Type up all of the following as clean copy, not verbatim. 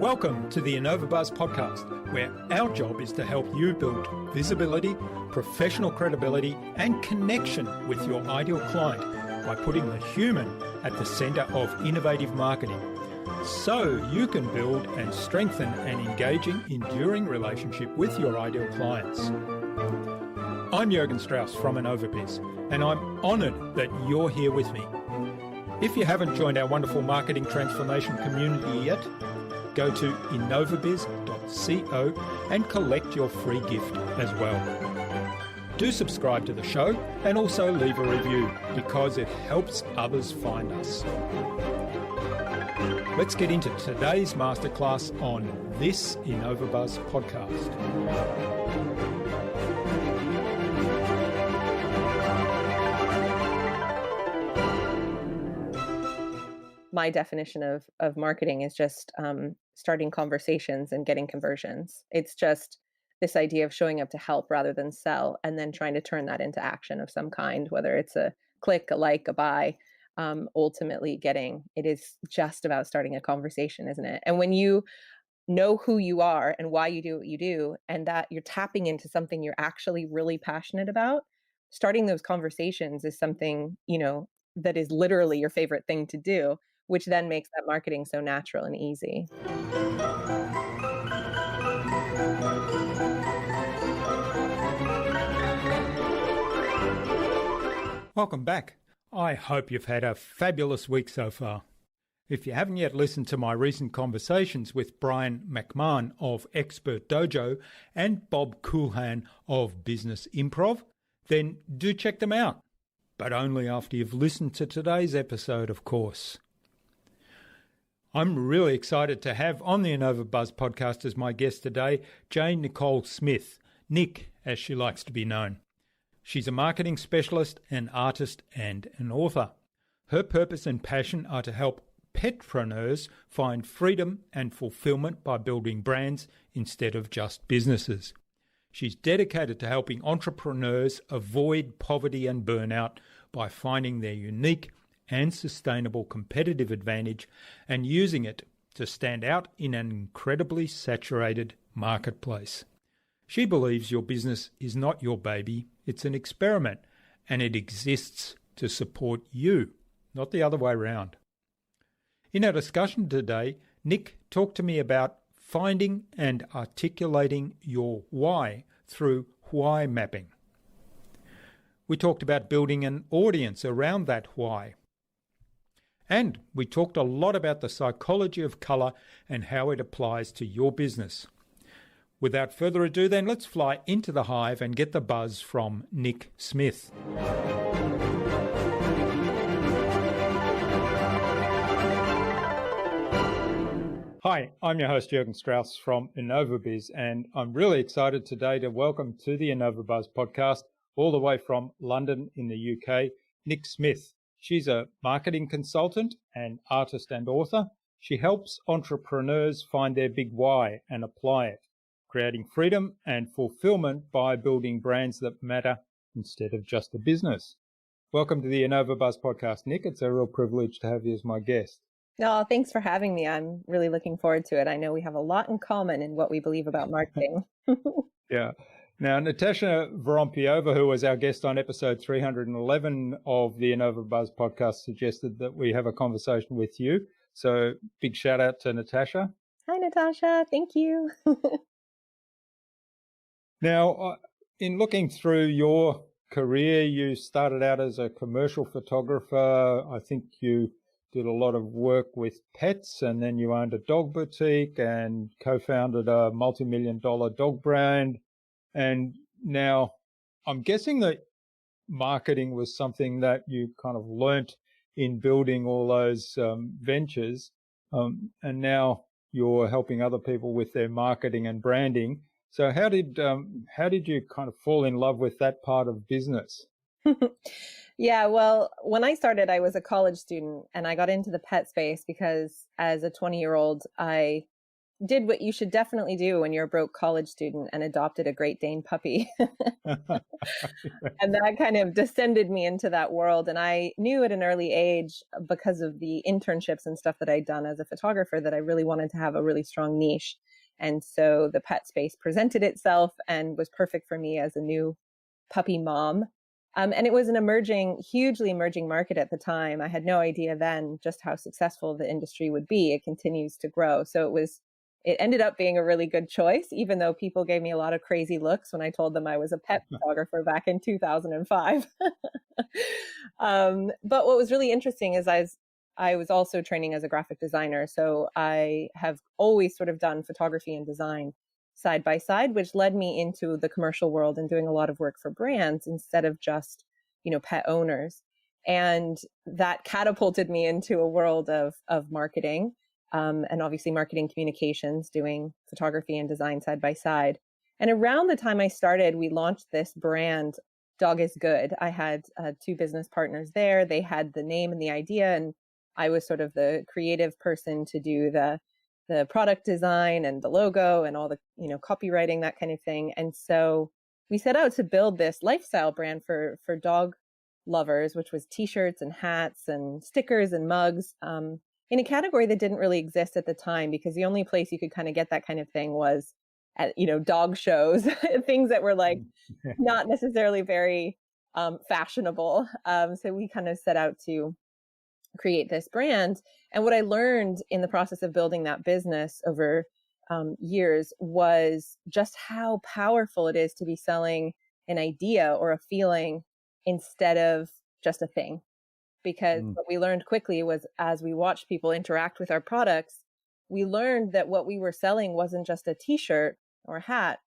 Welcome to the InnovaBuzz podcast, where our job is to help you build visibility, professional credibility, and connection with your ideal client by putting the human at the center of innovative marketing, so you can build and strengthen an engaging, enduring relationship with your ideal clients. I'm Jürgen Strauss from InnovaBiz, and I'm honored that you're here with me. If you haven't joined our wonderful marketing transformation community yet, go to innovabiz.co and collect your free gift as well. Do subscribe to the show and also leave a review because it helps others find us. Let's get into today's masterclass on this InnovaBuzz podcast. My definition of marketing is just starting conversations and getting conversions. It's just this idea of showing up to help rather than sell, and then trying to turn that into action of some kind, whether it's a click, a like, a buy. Ultimately it is just about starting a conversation, isn't it? And when you know who you are and why you do what you do, and that you're tapping into something you're actually really passionate about, starting those conversations is something, that is literally your favorite thing to do, which then makes that marketing so natural and easy. Welcome back. I hope you've had a fabulous week so far. If you haven't yet listened to my recent conversations with Brian McMahon of Expert Dojo and Bob Coolhan of Business Improv, then do check them out. But only after you've listened to today's episode, of course. I'm really excited to have on the InnovaBuzz podcast as my guest today, Nichole Smith, Nick, as she likes to be known. She's a marketing specialist, an artist, and an author. Her purpose and passion are to help petpreneurs find freedom and fulfillment by building brands instead of just businesses. She's dedicated to helping entrepreneurs avoid poverty and burnout by finding their unique and sustainable competitive advantage and using it to stand out in an incredibly saturated marketplace. She believes your business is not your baby, it's an experiment, and it exists to support you, not the other way around. In our discussion today, Nick talked to me about finding and articulating your why through why mapping. We talked about building an audience around that why. And we talked a lot about the psychology of colour and how it applies to your business. Without further ado then, let's fly into the hive and get the buzz from Nick Smith. Hi, I'm your host Jürgen Strauss from InnovaBiz, and I'm really excited today to welcome to the InnovaBuzz podcast, all the way from London in the UK, Nick Smith. She's a marketing consultant and artist and author. She helps entrepreneurs find their big why and apply it, creating freedom and fulfillment by building brands that matter instead of just a business. Welcome to the InnovaBuzz podcast, Nick. It's a real privilege to have you as my guest. Oh, thanks for having me. I'm really looking forward to it. I know we have a lot in common in what we believe about marketing. Yeah. Now, Natasha Vorompiova, who was our guest on episode 311 of the InnovaBuzz podcast, suggested that we have a conversation with you. So big shout out to Natasha. Hi, Natasha. Thank you. Now, in looking through your career, you started out as a commercial photographer. I think you did a lot of work with pets, and then you owned a dog boutique and co-founded a multi-million-dollar dog brand. And now I'm guessing that marketing was something that you kind of learnt in building all those ventures. And now you're helping other people with their marketing and branding. So how did you kind of fall in love with that part of business? Yeah, well, when I started, I was a college student and I got into the pet space because as a 20-year-old, I did what you should definitely do when you're a broke college student and adopted a Great Dane puppy. And that kind of descended me into that world. And I knew at an early age, because of the internships and stuff that I'd done as a photographer, that I really wanted to have a really strong niche. And so the pet space presented itself and was perfect for me as a new puppy mom. And it was an hugely emerging market at the time. I had no idea then just how successful the industry would be. It continues to grow. So it ended up being a really good choice, even though people gave me a lot of crazy looks when I told them I was a pet photographer back in 2005. But what was really interesting is I was also training as a graphic designer. So I have always sort of done photography and design side by side, which led me into the commercial world and doing a lot of work for brands instead of just, pet owners. And that catapulted me into a world of marketing, and obviously marketing communications, doing photography and design side by side. And around the time I started, we launched this brand, Dog is Good. I had two business partners there. They had the name and the idea, and I was sort of the creative person to do the product design and the logo and all the, copywriting, that kind of thing. And so we set out to build this lifestyle brand for dog lovers, which was t-shirts and hats and stickers and mugs, in a category that didn't really exist at the time, because the only place you could kind of get that kind of thing was at, dog shows, things that were like not necessarily very fashionable. So we kind of set out to create this brand. And what I learned in the process of building that business over years was just how powerful it is to be selling an idea or a feeling instead of just a thing. Because what we learned quickly was, as we watched people interact with our products, we learned that what we were selling wasn't just a t-shirt or a hat.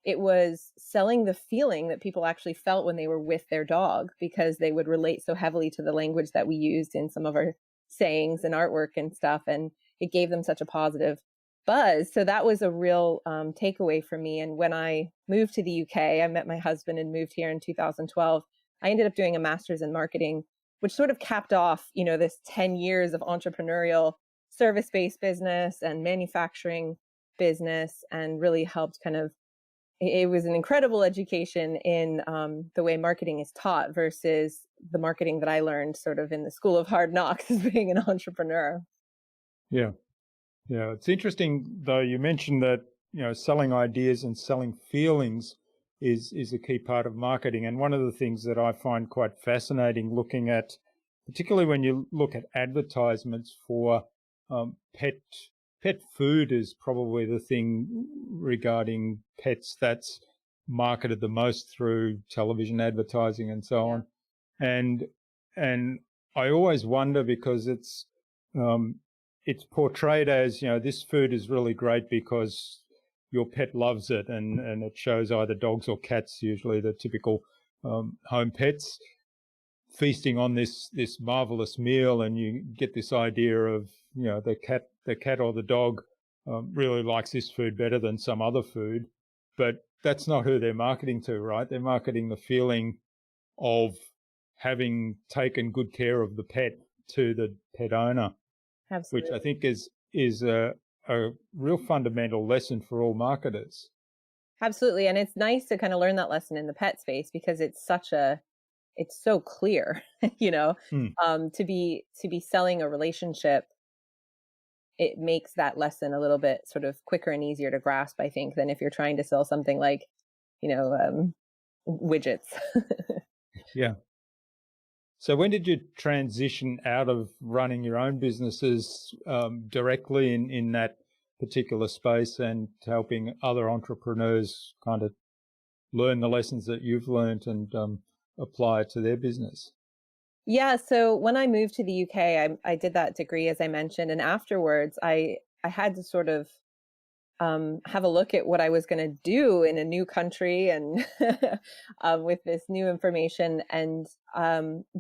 It was selling the feeling that people actually felt when they were with their dog, because they would relate so heavily to the language that we used in some of our sayings and artwork and stuff. And it gave them such a positive buzz. So that was a real takeaway for me. And when I moved to the UK, I met my husband and moved here in 2012. I ended up doing a master's in marketing, which sort of capped off, this 10 years of entrepreneurial service-based business and manufacturing business, and really helped it was an incredible education in the way marketing is taught versus the marketing that I learned sort of in the school of hard knocks as being an entrepreneur. Yeah. Yeah. It's interesting, though, you mentioned that, selling ideas and selling feelings is a key part of marketing. And one of the things that I find quite fascinating looking at, particularly when you look at advertisements for pet food, is probably the thing regarding pets that's marketed the most through television advertising and so on. And I always wonder, because it's portrayed as, this food is really great because your pet loves it, and it shows either dogs or cats, usually the typical home pets, feasting on this marvelous meal, and you get this idea of, the cat or the dog really likes this food better than some other food. But that's not who they're marketing to, right? They're marketing the feeling of having taken good care of the pet to the pet owner. Absolutely. Which I think is a real fundamental lesson for all marketers. Absolutely. And it's nice to kind of learn that lesson in the pet space, because it's so clear, to be selling a relationship. It makes that lesson a little bit sort of quicker and easier to grasp, I think, than if you're trying to sell something like, widgets. Yeah. So when did you transition out of running your own businesses directly in that particular space and helping other entrepreneurs kind of learn the lessons that you've learned and apply it to their business? Yeah. So when I moved to the UK, I did that degree, as I mentioned. And afterwards, I had to sort of have a look at what I was going to do in a new country and with this new information. And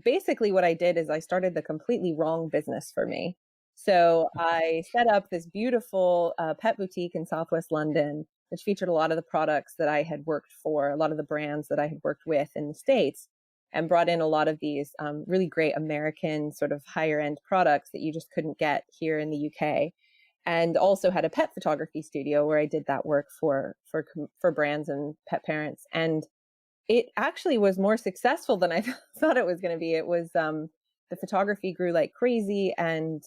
basically what I did is I started the completely wrong business for me. So I set up this beautiful pet boutique in Southwest London, which featured a lot of the products that I had worked for, a lot of the brands that I had worked with in the States, and brought in a lot of these really great American sort of higher end products that you just couldn't get here in the UK. and also had a pet photography studio where I did that work for brands and pet parents. And it actually was more successful than I thought it was going to be. It was the photography grew like crazy, and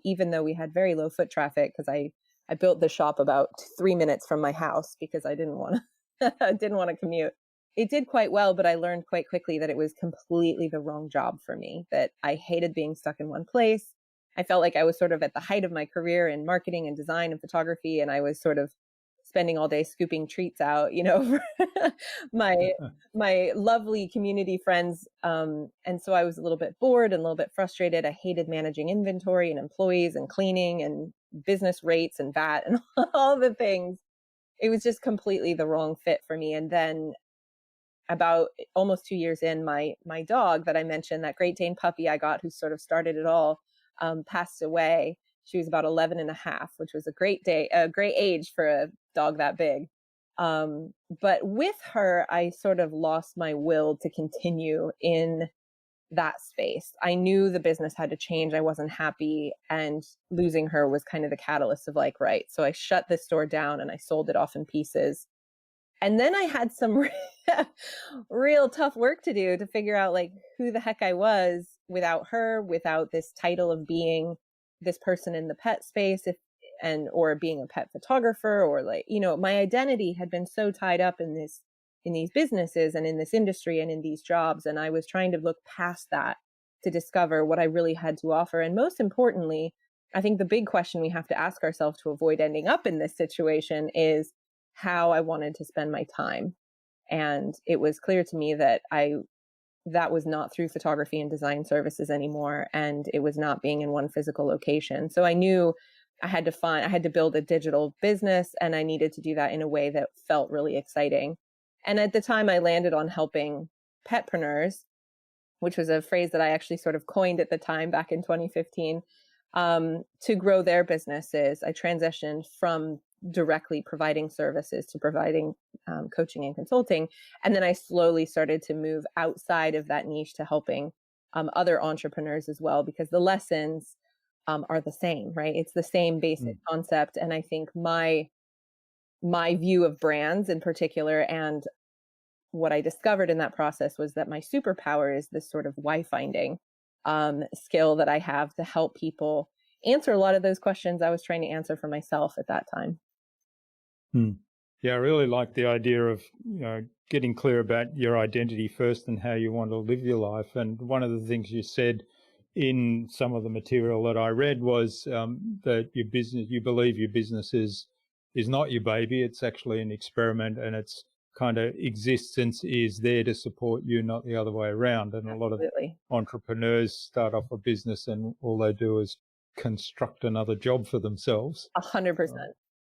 even though we had very low foot traffic, because I built the shop about 3 minutes from my house because I didn't want to didn't want to commute. It did quite well, but I learned quite quickly that it was completely the wrong job for me. That I hated being stuck in one place. I felt like I was sort of at the height of my career in marketing and design and photography, and I was sort of spending all day scooping treats out, for my my lovely community friends. And so I was a little bit bored and a little bit frustrated. I hated managing inventory and employees and cleaning and business rates and VAT and all the things. It was just completely the wrong fit for me. And then about almost 2 years in, my dog that I mentioned, that Great Dane puppy I got, who sort of started it all, passed away. She was about 11 and a half, which was a great age for a dog that big. But with her, I sort of lost my will to continue in that space. I knew the business had to change. I wasn't happy, and losing her was kind of the catalyst of like, right. So I shut this store down and I sold it off in pieces. And then I had some real tough work to do to figure out like who the heck I was without her, without this title of being this person in the pet space, or being a pet photographer, or like, my identity had been so tied up in these businesses and in this industry and in these jobs. And I was trying to look past that to discover what I really had to offer. And most importantly, I think the big question we have to ask ourselves to avoid ending up in this situation is how I wanted to spend my time. And it was clear to me that that was not through photography and design services anymore. And it was not being in one physical location. So I knew I had to build a digital business, and I needed to do that in a way that felt really exciting. And at the time I landed on helping petpreneurs, which was a phrase that I actually sort of coined at the time back in 2015, to grow their businesses. I transitioned from directly providing services to providing coaching and consulting. And then I slowly started to move outside of that niche to helping other entrepreneurs as well, because the lessons are the same, right? It's the same basic concept. And I think my view of brands in particular, and what I discovered in that process, was that my superpower is this sort of why finding skill that I have to help people answer a lot of those questions I was trying to answer for myself at that time. Yeah, I really like the idea of getting clear about your identity first and how you want to live your life. And one of the things you said in some of the material that I read was that you believe your business is not your baby. It's actually an experiment, and its kind of existence is there to support you, not the other way around. And Absolutely. A lot of entrepreneurs start off a business and all they do is construct another job for themselves. 100%.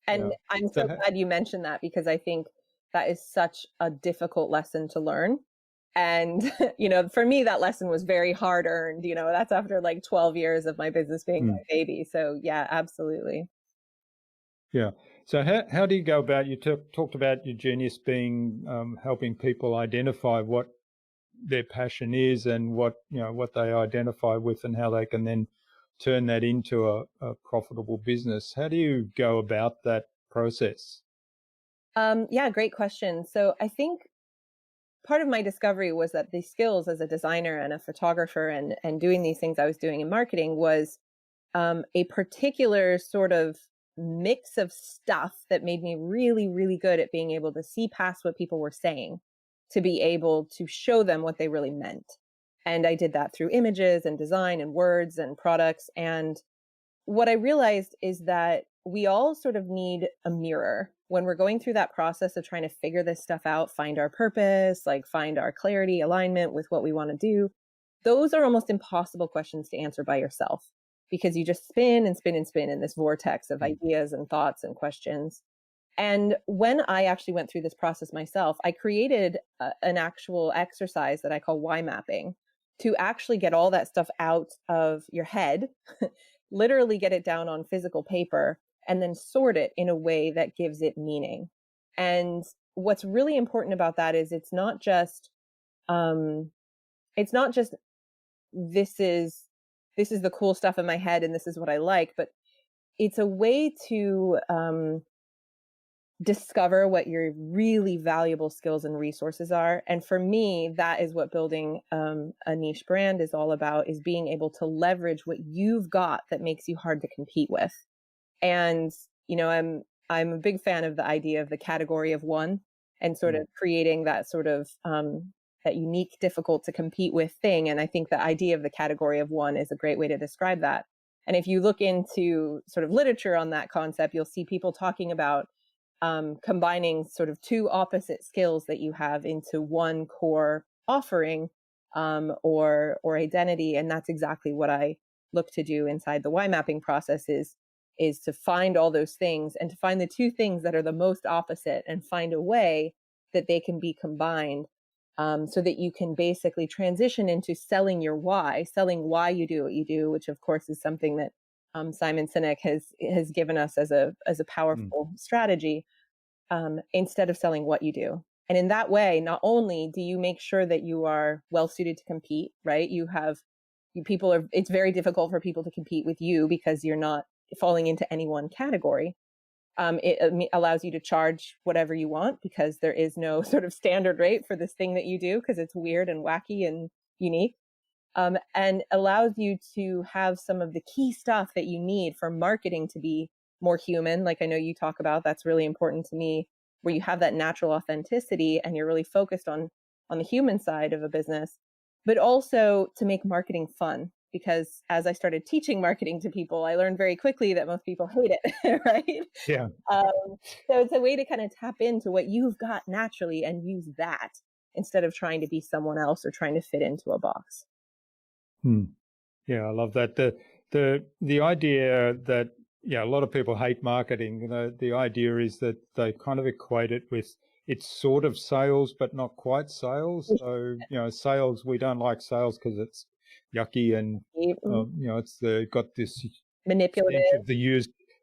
And Yeah. I'm so glad you mentioned that, because I think that is such a difficult lesson to learn. And, for me, that lesson was very hard earned. That's after like 12 years of my business being my baby. So yeah, absolutely. Yeah. So how do you go about, you talked about your genius being helping people identify what their passion is and what they identify with, and how they can then turn that into a profitable business. How do you go about that process? Yeah, great question. So I think part of my discovery was that the skills as a designer and a photographer and doing these things I was doing in marketing was a particular sort of mix of stuff that made me really, really good at being able to see past what people were saying, to be able to show them what they really meant. And I did that through images and design and words and products. And what I realized is that we all sort of need a mirror when we're going through that process of trying to figure this stuff out, find our purpose, like find our clarity, alignment with what we want to do. Those are almost impossible questions to answer by yourself, because you just spin and spin and spin in this vortex of ideas and thoughts and questions. And when I actually went through this process myself, I created an actual exercise that I call why mapping, to actually get all that stuff out of your head, literally get it down on physical paper, and then sort it in a way that gives it meaning. And what's really important about that is it's not just this is the cool stuff in my head and this is what I like, but it's a way to discover what your really valuable skills and resources are. And for me, that is what building a niche brand is all about, is being able to leverage what you've got that makes you hard to compete with. And, I'm a big fan of the idea of the category of one, and sort of Mm. creating that sort of that unique, difficult to compete with thing. And I think the idea of the category of one is a great way to describe that. And if you look into sort of literature on that concept, you'll see people talking about combining sort of two opposite skills that you have into one core offering, or identity. And that's exactly what I look to do inside the why mapping process, is to find all those things and to find the two things that are the most opposite and find a way that they can be combined, so that you can basically transition into selling why you do what you do, which of course is something that Simon Sinek has given us as a Mm. powerful strategy, instead of selling what you do. And in that way, not only do you make sure that you are well suited to compete, right? It's very difficult for people to compete with you because you're not falling into any one category. It allows you to charge whatever you want because there is no sort of standard rate for this thing that you do, because it's weird and wacky and unique. And allows you to have some of the key stuff that you need for marketing to be more human. Like I know you talk about, that's really important to me, where you have that natural authenticity and you're really focused on the human side of a business, but also to make marketing fun. Because as I started teaching marketing to people, I learned very quickly that most people hate it, right? Yeah. So it's a way to kind of tap into what you've got naturally and use that instead of trying to be someone else or trying to fit into a box. Hmm. Yeah, I love that. The idea that, yeah, a lot of people hate marketing. The idea is that they kind of equate it with, it's sort of sales but not quite sales. So, sales, we don't like sales because it's yucky, and Mhm. it's got this stench Manipulative. of the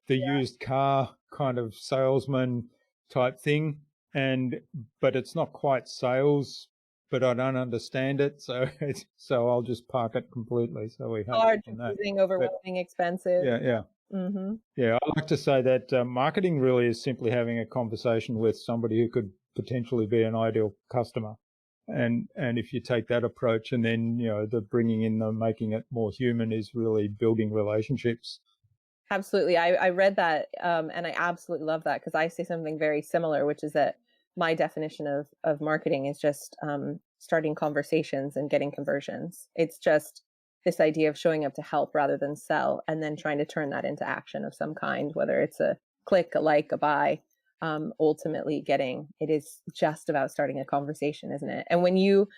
used car kind of salesman type thing. But it's not quite sales, but I don't understand it, so so I'll just park it completely. So we hope Hard, on that. confusing, But overwhelming, expensive. yeah, yeah, Mhm. yeah. I like to say that marketing really is simply having a conversation with somebody who could potentially be an ideal customer, and if you take that approach, and then the bringing in the making it more human is really building relationships. Absolutely. I read that, and I absolutely love that, because I say something very similar, which is that my definition of marketing is just starting conversations and getting conversions. It's just this idea of showing up to help rather than sell, and then trying to turn that into action of some kind, whether it's a click, a like, a buy. Ultimately, it is just about starting a conversation, isn't it? And when you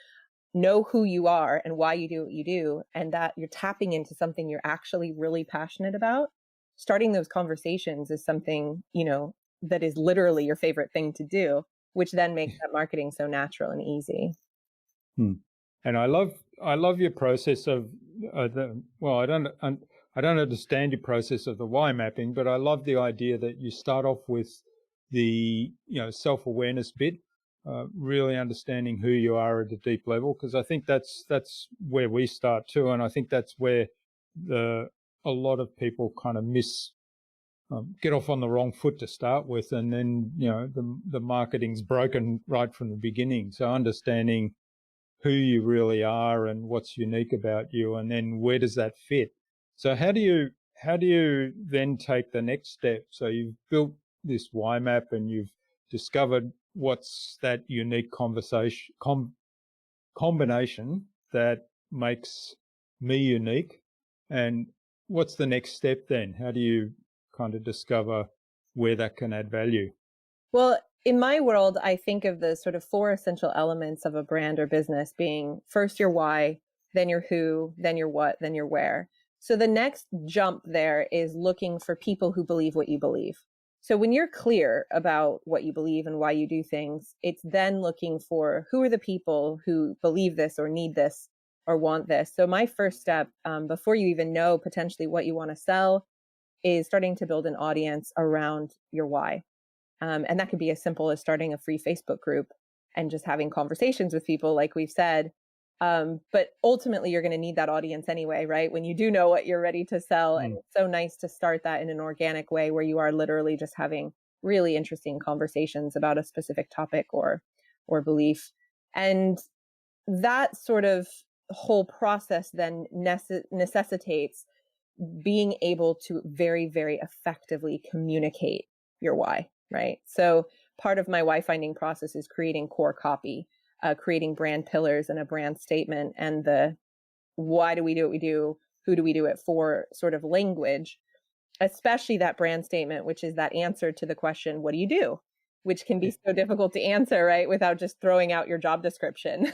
know who you are and why you do what you do, and that you're tapping into something you're actually really passionate about, starting those conversations is something, that is literally your favorite thing to do, which then makes that marketing so natural and easy. Hmm. And I love your process of well, I don't understand your process of the why mapping, but I love the idea that you start off with the self-awareness bit, really understanding who you are at a deep level, because I think that's where we start too, and I think that's where the a lot of people kind of get off on the wrong foot to start with, and then the marketing's broken right from the beginning. So understanding who you really are and what's unique about you, and then where does that fit. So how do you then take the next step? So you've built this Y map and you've discovered what's that unique combination that makes me unique, and what's the next step then? How do you kind of discover where that can add value? Well, in my world, I think of the sort of four essential elements of a brand or business being first your why, then your who, then your what, then your where. So the next jump there is looking for people who believe what you believe. So when you're clear about what you believe and why you do things, it's then looking for who are the people who believe this or need this or want this. So my first step, before you even know potentially what you want to sell, is starting to build an audience around your why. And that could be as simple as starting a free Facebook group and just having conversations with people, like we've said, But ultimately, you're going to need that audience anyway, right? When you do know what you're ready to sell. And Mm. it's so nice to start that in an organic way where you are literally just having really interesting conversations about a specific topic or belief. And that sort of whole process then necessitates being able to very, very effectively communicate your why, right? So part of my why finding process is creating core copy, creating brand pillars and a brand statement, and the why do we do what we do, who do we do it for sort of language, especially that brand statement, which is that answer to the question, what do you do? Which can be so difficult to answer, right? Without just throwing out your job description.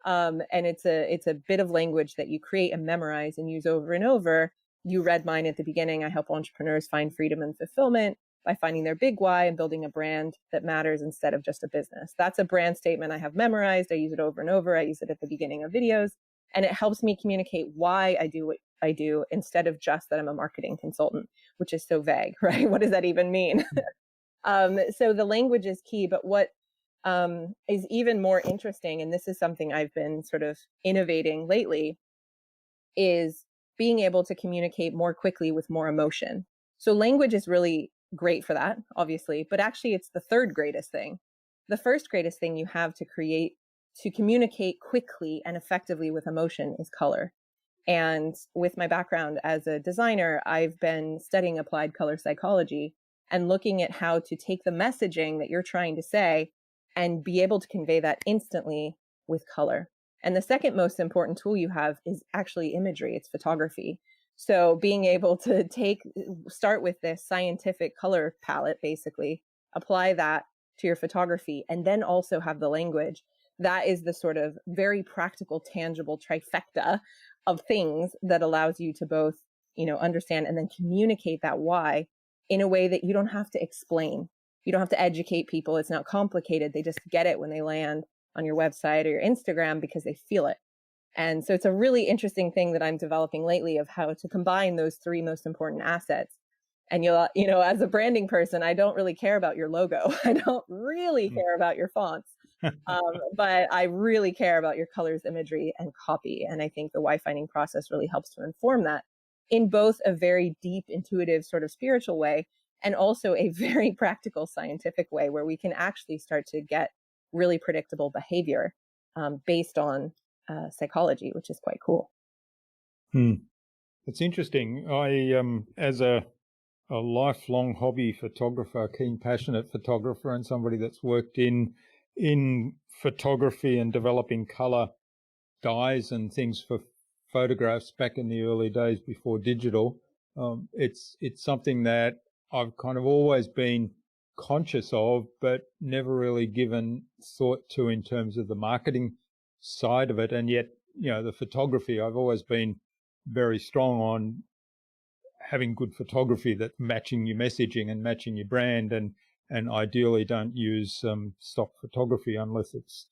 And it's a bit of language that you create and memorize and use over and over. You read mine at the beginning. I help entrepreneurs find freedom and fulfillment by finding their big why and building a brand that matters instead of just a business. That's a brand statement I have memorized. I use it over and over. I use it at the beginning of videos, and it helps me communicate why I do what I do instead of just that I'm a marketing consultant, which is so vague, right? What does that even mean? So the language is key, but what is even more interesting, and this is something I've been sort of innovating lately, is being able to communicate more quickly with more emotion. So language is really great for that, obviously, but actually it's the third greatest thing. The first greatest thing you have to communicate quickly and effectively with emotion is color. And with my background as a designer, I've been studying applied color psychology and looking at how to take the messaging that you're trying to say and be able to convey that instantly with color. And the second most important tool you have is actually imagery, it's photography. So being able to start with this scientific color palette, basically, apply that to your photography, and then also have the language. That is the sort of very practical, tangible trifecta of things that allows you to both, understand and then communicate that why in a way that you don't have to explain. You don't have to educate people. It's not complicated. They just get it when they land on your website or your Instagram because they feel it. And so it's a really interesting thing that I'm developing lately of how to combine those three most important assets. And as a branding person, I don't really care about your logo. I don't really Mm. care about your fonts. But I really care about your colors, imagery, and copy. And I think the why finding process really helps to inform that in both a very deep, intuitive, sort of spiritual way, and also a very practical, scientific way where we can actually start to get really predictable behavior based on psychology, which is quite cool. Hmm. It's interesting. I, as a lifelong hobby photographer, keen, passionate photographer, and somebody that's worked in photography and developing color dyes and things for photographs back in the early days before digital. It's something that I've kind of always been conscious of, but never really given thought to in terms of the marketing side of it. And yet, the photography, I've always been very strong on having good photography that's matching your messaging and matching your brand, and ideally don't use stock photography unless it's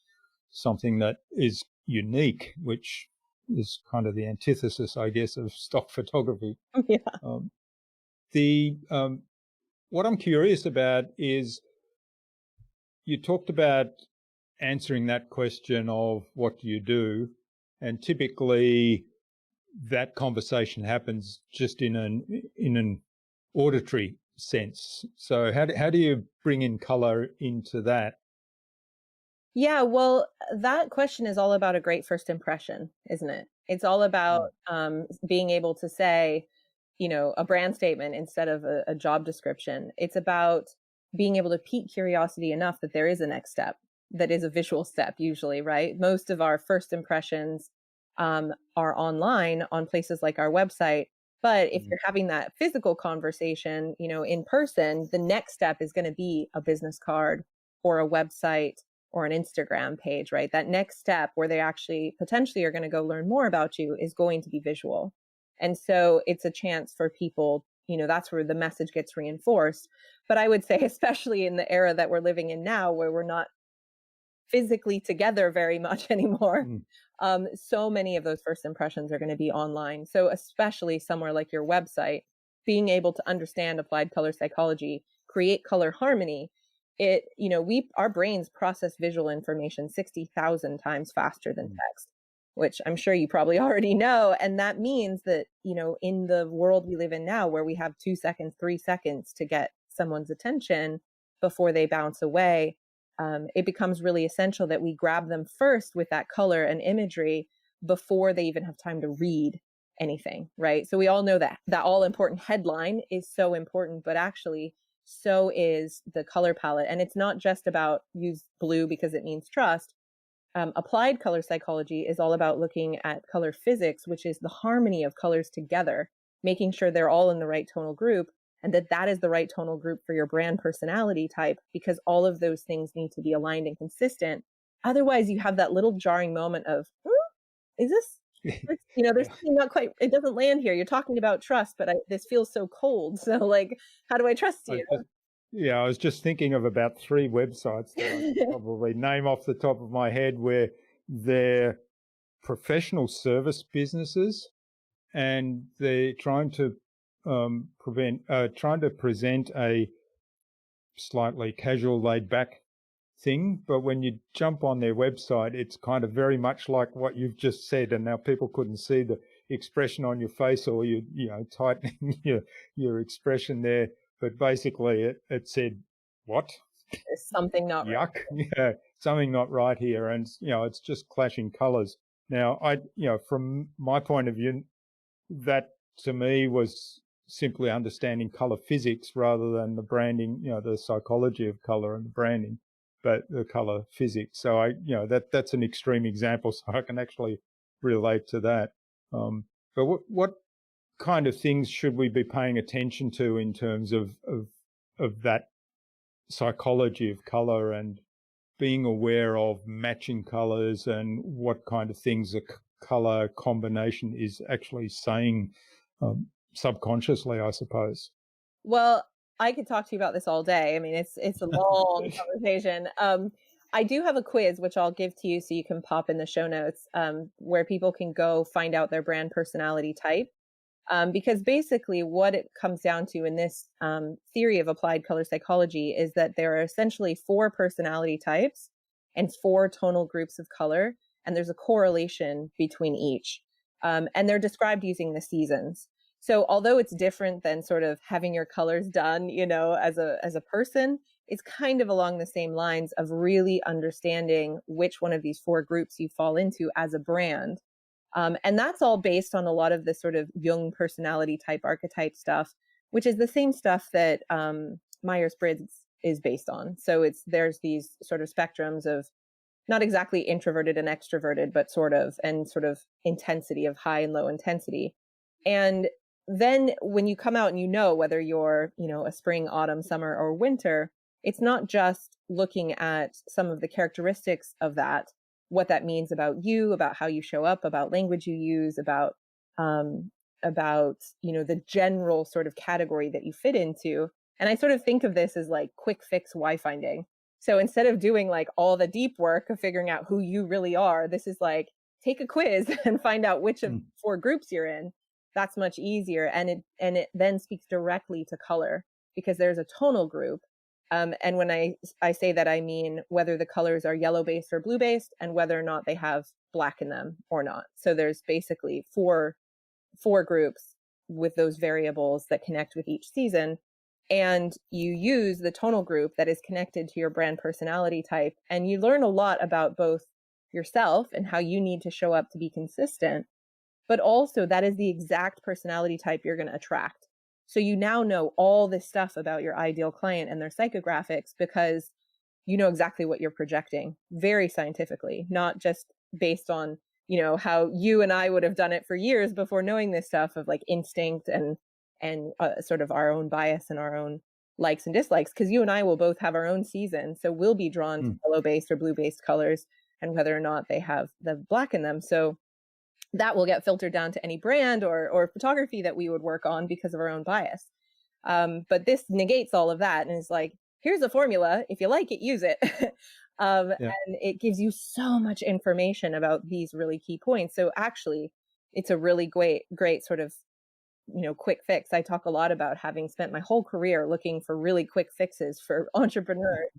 something that is unique, which is kind of the antithesis, I guess, of stock photography. Yeah. The what I'm curious about is you talked about answering that question of what do you do, and typically that conversation happens just in an auditory sense. So how do you bring in color into that? Yeah, well, that question is all about a great first impression, isn't it? It's all about Mm. being able to say, a brand statement instead of a job description. It's about being able to pique curiosity enough that there is a next step that is a visual step, usually, right? Most of our first impressions are online on places like our website. But if Mm. you're having that physical conversation, in person, the next step is going to be a business card or a website or an Instagram page, right? That next step where they actually potentially are going to go learn more about you is going to be visual. And so it's a chance for people, that's where the message gets reinforced. But I would say, especially in the era that we're living in now, where we're not physically together very much anymore, Mm. so many of those first impressions are going to be online. So especially somewhere like your website, being able to understand applied color psychology, create color harmony, our brains process visual information 60,000 times faster than Mm. text. which I'm sure you probably already know. And that means that, in the world we live in now, where we have 2 seconds, 3 seconds to get someone's attention before they bounce away, it becomes really essential that we grab them first with that color and imagery before they even have time to read anything, right? So we all know that that all important headline is so important, but actually so is the color palette. And it's not just about use blue because it means trust. Applied color psychology is all about looking at color physics, which is the harmony of colors together, making sure they're all in the right tonal group, and that is the right tonal group for your brand personality type, because all of those things need to be aligned and consistent. Otherwise, you have that little jarring moment of, is this, there's Yeah. something not quite, it doesn't land here. You're talking about trust, but this feels so cold. So, like, how do I trust I you? just, yeah, I was just thinking of about 3 websites that I could probably name off the top of my head where they're professional service businesses and they're trying to trying to present a slightly casual, laid back thing. But when you jump on their website, it's kind of very much like what you've just said. And now people couldn't see the expression on your face or tightening your expression there. But basically it said, what? There's something not right. Yuck. Yeah, something not right here. And, it's just clashing colors. Now, from my point of view, that to me was simply understanding color physics rather than the branding, the psychology of color and the branding, but the color physics. So that's an extreme example, so I can actually relate to that. But what kind of things should we be paying attention to in terms of that psychology of color and being aware of matching colors and what kind of things a color combination is actually saying subconsciously, I suppose? Well, I could talk to you about this all day. I mean, it's a long conversation. I do have a quiz, which I'll give to you so you can pop in the show notes, where people can go find out their brand personality type. Because basically what it comes down to in this theory of applied color psychology is that there are essentially 4 personality types and 4 tonal groups of color, and there's a correlation between each. And they're described using the seasons. So although it's different than sort of having your colors done, as a person, it's kind of along the same lines of really understanding which one of these 4 groups you fall into as a brand. And that's all based on a lot of the sort of Jung personality type archetype stuff, which is the same stuff that Myers-Briggs is based on. So there's these sort of spectrums of not exactly introverted and extroverted, but sort of intensity of high and low intensity. And then when you come out and whether you're, a spring, autumn, summer, or winter, it's not just looking at some of the characteristics of that, what that means about you, about how you show up, about language you use, about the general sort of category that you fit into. And I sort of think of this as like quick fix why finding. So instead of doing like all the deep work of figuring out who you really are, this is like take a quiz and find out which of 4 groups you're in. That's much easier, and it then speaks directly to color because there's a tonal group. And when I say that, I mean whether the colors are yellow based or blue based and whether or not they have black in them or not. So there's basically four groups with those variables that connect with each season. And you use the tonal group that is connected to your brand personality type. And you learn a lot about both yourself and how you need to show up to be consistent, but also that is the exact personality type you're going to attract. So you now know all this stuff about your ideal client and their psychographics because you know exactly what you're projecting very scientifically, not just based on, how you and I would have done it for years before knowing this stuff of like instinct and sort of our own bias and our own likes and dislikes, because you and I will both have our own season. So we'll be drawn to yellow based or blue based colors and whether or not they have the black in them. So that will get filtered down to any brand or photography that we would work on because of our own bias. But this negates all of that and is like, here's a formula. If you like it, use it. And it gives you so much information about these really key points. So actually, it's a really great sort of, quick fix. I talk a lot about having spent my whole career looking for really quick fixes for entrepreneurs.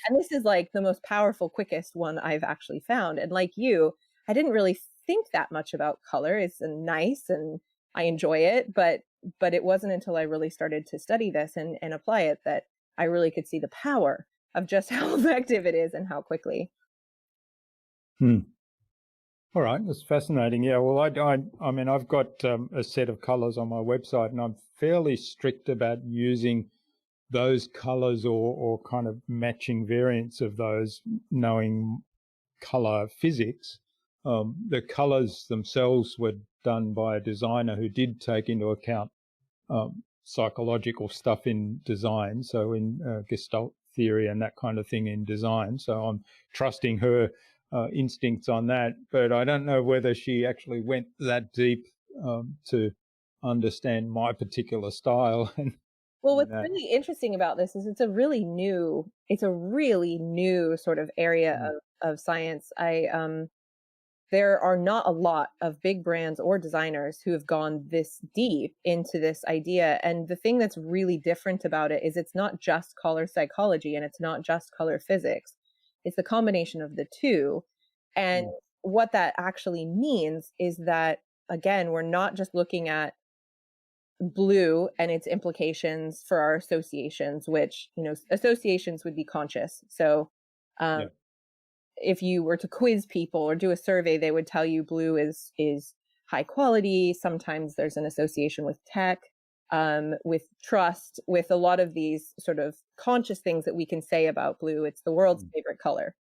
And this is like the most powerful, quickest one I've actually found. And like you, I didn't really think that much about color. It's nice and I enjoy it, but it wasn't until I really started to study this and apply it that I really could see the power of just how effective it is and how quickly. Hmm. All right, that's fascinating. Yeah, well, I mean, I've got a set of colours on my website, and I'm fairly strict about using those colours or kind of matching variants of those, knowing colour physics. The colours themselves were done by a designer who did take into account psychological stuff in design, so in Gestalt theory and that kind of thing in design. So I'm trusting her instincts on that, but I don't know whether she actually went that deep to understand my particular style. Well, And what's that. really interesting about this is it's a really new sort of area Mm, of science. There are not a lot of big brands or designers who have gone this deep into this idea. And the thing that's really different about it is it's not just color psychology and it's not just color physics. It's the combination of the two. And mm, what that actually means is that, again, we're not just looking at blue and its implications for our associations, which, associations would be conscious. So, um, yeah. if you were to quiz people or do a survey, they would tell you blue is high quality. Sometimes there's an association with tech, with trust, with a lot of these sort of conscious things that we can say about blue. It's the world's Mm, favorite color.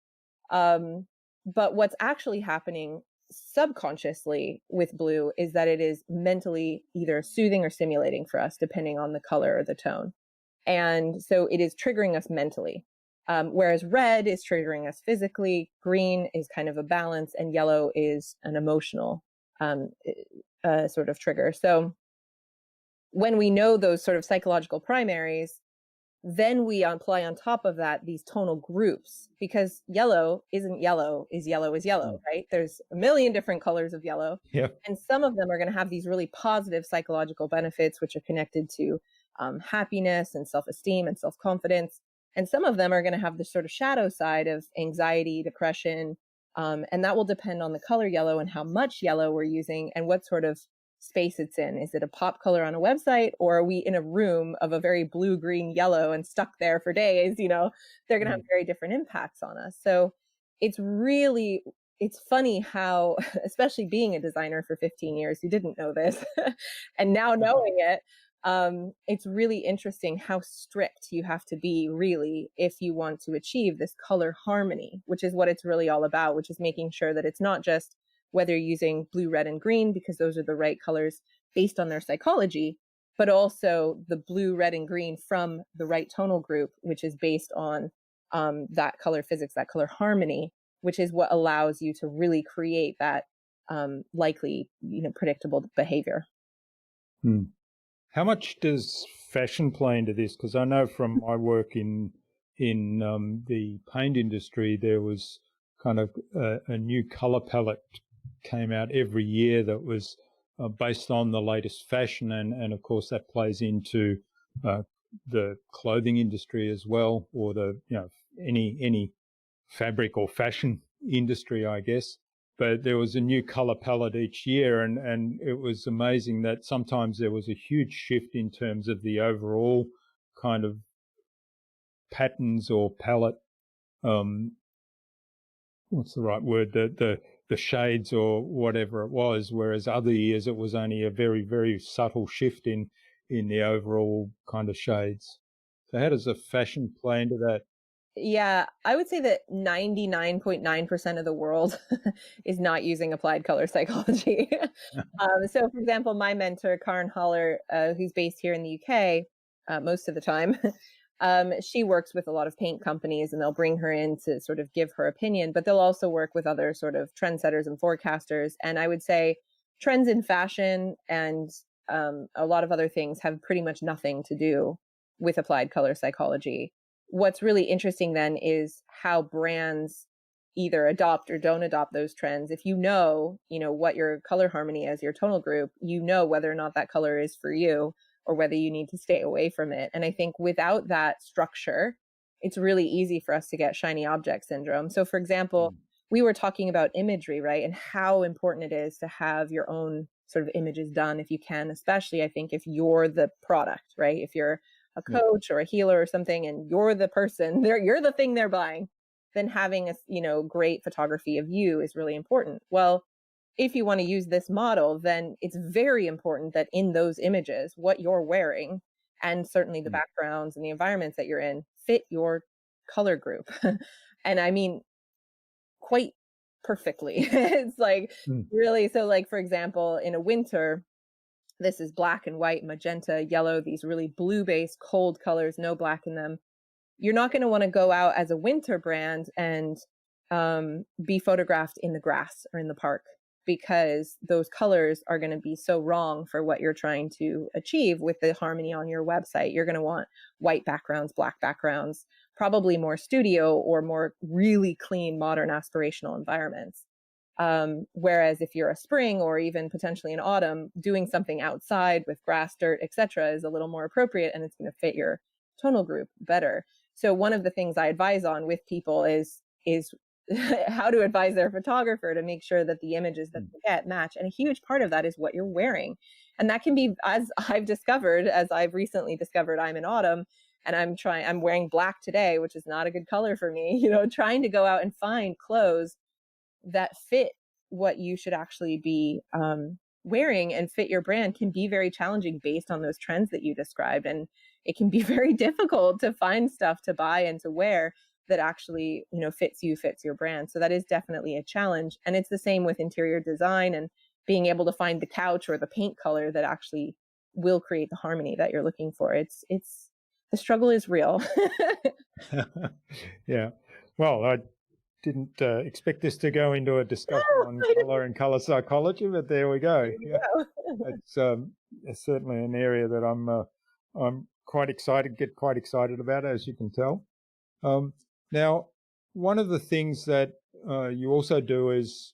Um, but what's actually happening subconsciously with blue is that it is mentally either soothing or stimulating for us, depending on the color or the tone. And so it is triggering us mentally. Whereas red is triggering us physically, green is kind of a balance, and yellow is an emotional um, sort of trigger. So when we know those sort of psychological primaries, then we apply on top of that these tonal groups, because yellow isn't yellow is yellow, mm, right? There's a million different colors of yellow. yeah. And some of them are going to have these really positive psychological benefits, which are connected to happiness and self-esteem and self-confidence. And some of them are going to have this sort of shadow side of anxiety, depression. And that will depend on the color yellow and how much yellow we're using and what sort of space it's in. Is it a pop color on a website, or are we in a room of a very blue, green, yellow and stuck there for days? They're going to have Mm, very different impacts on us. So it's funny how, especially being a designer for 15 years, you didn't know this, and now knowing it, it's really interesting how strict you have to be, really, if you want to achieve this color harmony, which is what it's really all about, which is making sure that it's not just whether you're using blue, red, and green, because those are the right colors based on their psychology, but also the blue, red, and green from the right tonal group, which is based on that color physics, that color harmony, which is what allows you to really create that likely, predictable behavior. mm. How much does fashion play into this? Because I know from my work in the paint industry, there was kind of a new color palette came out every year that was based on the latest fashion, and of course that plays into uh, the clothing industry as well, or the any fabric or fashion industry, I guess. But there was a new color palette each year, and it was amazing that sometimes there was a huge shift in terms of the overall kind of patterns or palette. Um, what's the right word? The shades or whatever it was. Whereas other years it was only a very very subtle shift in the overall kind of shades. So how does the fashion play into that? Yeah, I would say that 99.9% of the world is not using applied color psychology. So, for example, my mentor, Karen Haller, who's based here in the UK most of the time, she works with a lot of paint companies, and they'll bring her in to sort of give her opinion, but they'll also work with other sort of trendsetters and forecasters. And I would say trends in fashion and a lot of other things have pretty much nothing to do with applied color psychology. What's really interesting then is how brands either adopt or don't adopt those trends. If what your color harmony is, your tonal group, whether or not that color is for you or whether you need to stay away from it. And I think without that structure, it's really easy for us to get shiny object syndrome. So, for example, Mm. we were talking about imagery, right? And how important it is to have your own sort of images done if you can, especially I think if you're the product, right? If you're a Yeah. coach or a healer or something and you're the person, you're the thing they're buying, then having a, great photography of you is really important. Well, if you want to use this model, then it's very important that in those images, what you're wearing and certainly the Mm. backgrounds and the environments that you're in fit your color group. And I mean, quite perfectly. It's like Mm. really, so like, for example, in a winter, this is black and white, magenta, yellow, these really blue based cold colors, no black in them. You're not going to want to go out as a winter brand and be photographed in the grass or in the park, because those colors are going to be so wrong for what you're trying to achieve with the harmony on your website. You're going to want white backgrounds, black backgrounds, probably more studio or more really clean, modern, aspirational environments. Whereas if you're a spring or even potentially an autumn, doing something outside with grass, dirt, etc., is a little more appropriate and it's going to fit your tonal group better. So one of the things I advise on with people is how to advise their photographer to make sure that the images that they get match. And a huge part of that is what you're wearing. And that can be, as I've recently discovered, I'm in autumn and I'm wearing black today, which is not a good color for me, trying to go out and find clothes that fit what you should actually be wearing and fit your brand can be very challenging based on those trends that you described. And it can be very difficult to find stuff to buy and to wear that actually, fits you, fits your brand. So that is definitely a challenge. And it's the same with interior design and being able to find the couch or the paint color that actually will create the harmony that you're looking for. It's the struggle is real. Yeah. Well, I didn't expect this to go into a discussion on color and color psychology, but there we go. Yeah. It's certainly an area that I'm get quite excited about, as you can tell. Now, one of the things that you also do is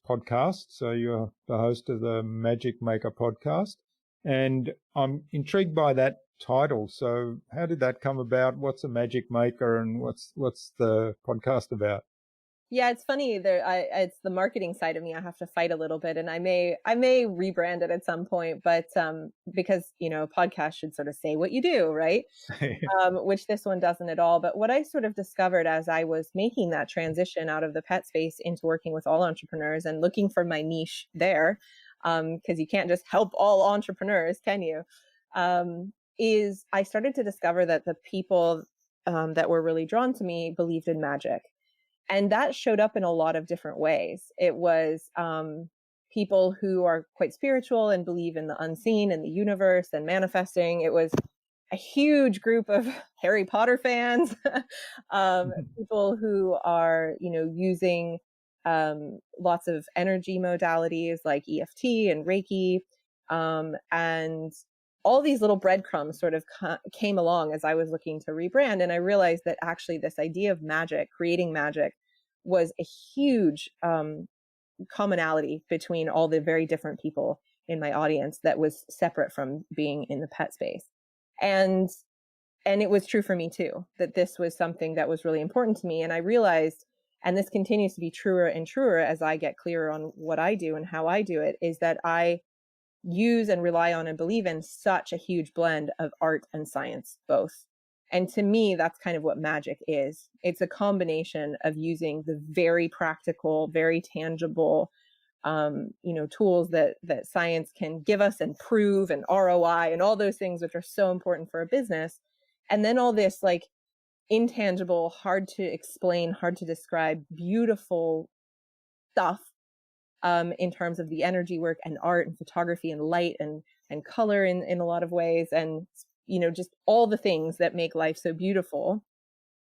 podcasts. So you're the host of the Magic Maker podcast, and I'm intrigued by that title. So how did that come about? What's a Magic Maker, and what's the podcast about? Yeah, it's funny. It's the marketing side of me. I have to fight a little bit, and I may rebrand it at some point. But because podcasts should sort of say what you do, right? Which this one doesn't at all. But what I sort of discovered as I was making that transition out of the pet space into working with all entrepreneurs and looking for my niche there, because you can't just help all entrepreneurs, can you? Is I started to discover that the people that were really drawn to me believed in magic. And that showed up in a lot of different ways. It was people who are quite spiritual and believe in the unseen and the universe and manifesting. It was a huge group of Harry Potter fans, people who are, using lots of energy modalities like EFT and Reiki, and all these little breadcrumbs sort of came along as I was looking to rebrand. And I realized that actually this idea of magic, creating magic, was a huge commonality between all the very different people in my audience that was separate from being in the pet space. And it was true for me too, that this was something that was really important to me. And I realized, and this continues to be truer and truer as I get clearer on what I do and how I do it, is that I use and rely on and believe in such a huge blend of art and science, both. And to me, that's kind of what magic is. It's a combination of using the very practical, very tangible, tools that science can give us and prove, and ROI and all those things, which are so important for a business. And then all this like intangible, hard to explain, hard to describe, beautiful stuff in terms of the energy work and art and photography and light and color in a lot of ways. And, just all the things that make life so beautiful.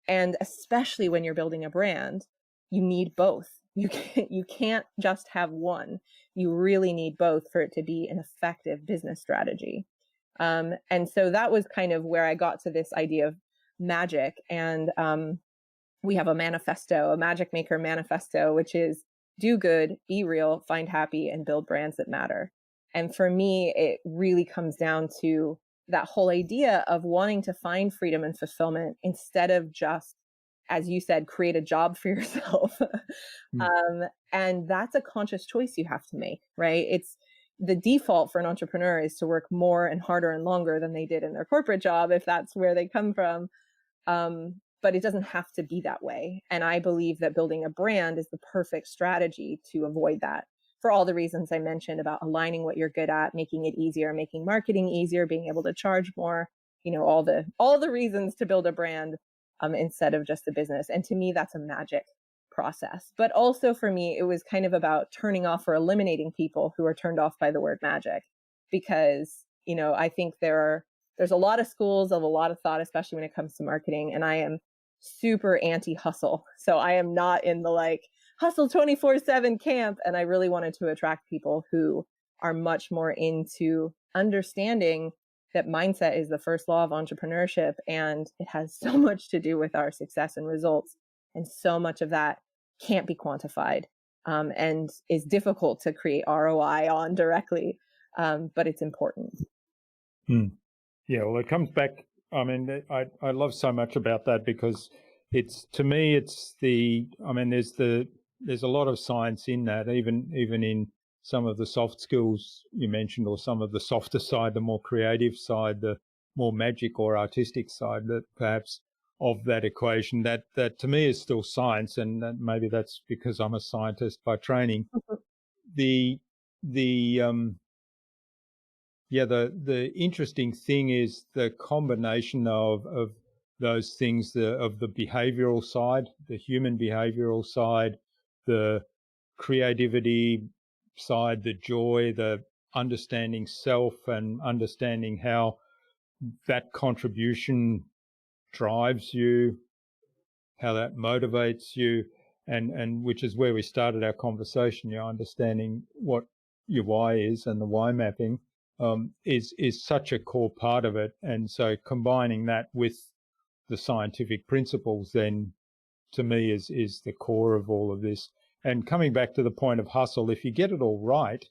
And especially when you're building a brand, you need both. You can't just have one. You really need both for it to be an effective business strategy. And so that was kind of where I got to this idea of magic. And we have a manifesto, a Magic Maker manifesto, which is do good, be real, find happy, and build brands that matter. And for me, it really comes down to that whole idea of wanting to find freedom and fulfillment instead of just as you said, create a job for yourself. Mm. And that's a conscious choice you have to make, right? It's the default for an entrepreneur is to work more and harder and longer than they did in their corporate job, if that's where they come from. But it doesn't have to be that way. And I believe that building a brand is the perfect strategy to avoid that, for all the reasons I mentioned about aligning what you're good at, making it easier, making marketing easier, being able to charge more, all the reasons to build a brand, instead of just the business. And to me, that's a magic process. But also for me, it was kind of about turning off or eliminating people who are turned off by the word magic, because, I think there's a lot of schools of a lot of thought, especially when it comes to marketing. And I am super anti hustle. So I am not in the like hustle 24/7 camp. And I really wanted to attract people who are much more into understanding that mindset is the first law of entrepreneurship. And it has so much to do with our success and results. And so much of that can't be quantified, and is difficult to create ROI on directly. But it's important. Mm. Yeah, well, it comes back. I mean, I love so much about that because to me, there's a lot of science in that, even in some of the soft skills you mentioned, or some of the softer side, the more creative side, the more magic or artistic side, that perhaps of that equation, that to me is still science, and maybe that's because I'm a scientist by training. The interesting thing is the combination of those things, of the behavioral side, the human behavioral side, the creativity side, the joy, the understanding self, and understanding how that contribution drives you, how that motivates you, and which is where we started our conversation. Understanding what your why is, and the why mapping is such a core part of it. And so combining that with the scientific principles, then to me is the core of all of this. And coming back to the point of hustle, if you get it all right,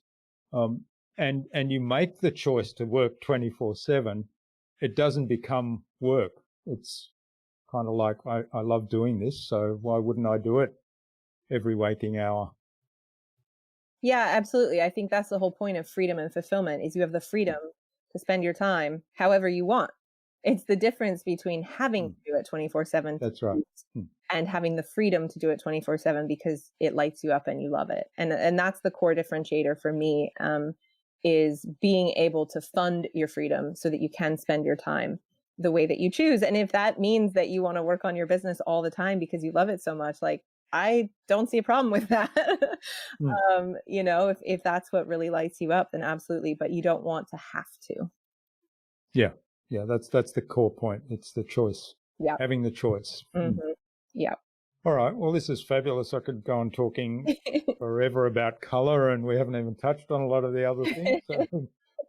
and you make the choice to work 24/7, it doesn't become work. It's kind of like, I love doing this, so why wouldn't I do it every waking hour? Yeah, absolutely. I think that's the whole point of freedom and fulfillment, is you have the freedom to spend your time however you want. It's the difference between having to do it 24/7 That's right. and having the freedom to do it 24/7 because it lights you up and you love it. And that's the core differentiator for me, is being able to fund your freedom so that you can spend your time the way that you choose. And if that means that you want to work on your business all the time because you love it so much, like, I don't see a problem with that. If that's what really lights you up, then absolutely, but you don't want to have to. Yeah. That's the core point. It's the choice. Yeah. Having the choice. Mm-hmm. Yeah. All right. Well, this is fabulous. I could go on talking forever about color, and we haven't even touched on a lot of the other things. So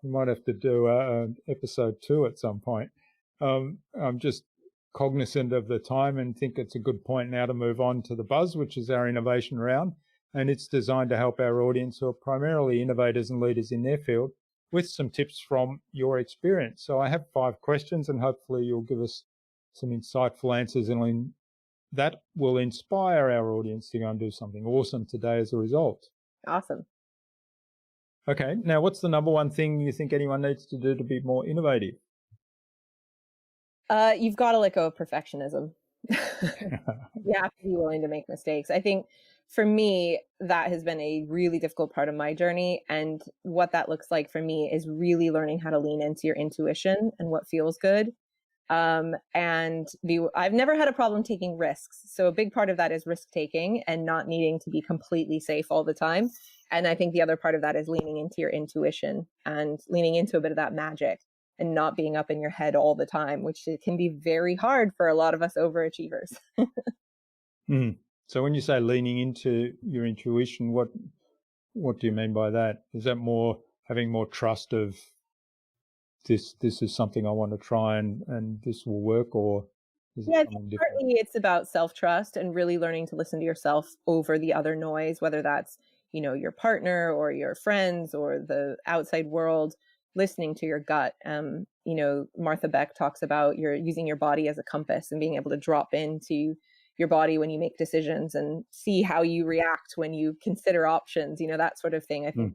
we might have to do episode 2 at some point. I'm just cognizant of the time and think it's a good point now to move on to the buzz, which is our innovation round. And it's designed to help our audience, who are primarily innovators and leaders in their field, with some tips from your experience. So I have 5 questions, and hopefully you'll give us some insightful answers, and that will inspire our audience to go and do something awesome today as a result. Awesome. Okay. Now, what's the number one thing you think anyone needs to do to be more innovative? You've got to let go of perfectionism. You have to be willing to make mistakes. I think for me, that has been a really difficult part of my journey. And what that looks like for me is really learning how to lean into your intuition and what feels good. I've never had a problem taking risks. So a big part of that is risk taking and not needing to be completely safe all the time. And I think the other part of that is leaning into your intuition and leaning into a bit of that magic and not being up in your head all the time, which can be very hard for a lot of us overachievers. So when you say leaning into your intuition, what do you mean by that? Is that more having more trust of this is something I want to try and this will work, or is it something different? Partly it's about self-trust and really learning to listen to yourself over the other noise, whether that's, your partner or your friends or the outside world, listening to your gut. Martha Beck talks about using your body as a compass and being able to drop into your body when you make decisions and see how you react when you consider options, that sort of thing. I think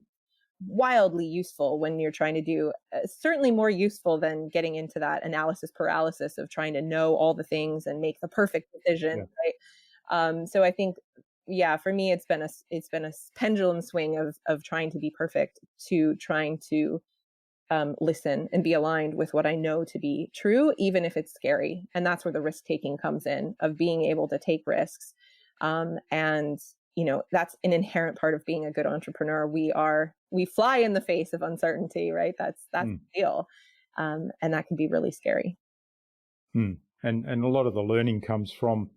wildly useful when you're trying to do, certainly more useful than getting into that analysis paralysis of trying to know all the things and make the perfect decision, right? So I think, yeah, for me, it's been a pendulum swing of trying to be perfect to trying to listen and be aligned with what I know to be true, even if it's scary. And that's where the risk taking comes in, of being able to take risks. And that's an inherent part of being a good entrepreneur. We fly in the face of uncertainty, right? That's the deal. And that can be really scary. And a lot of the learning comes from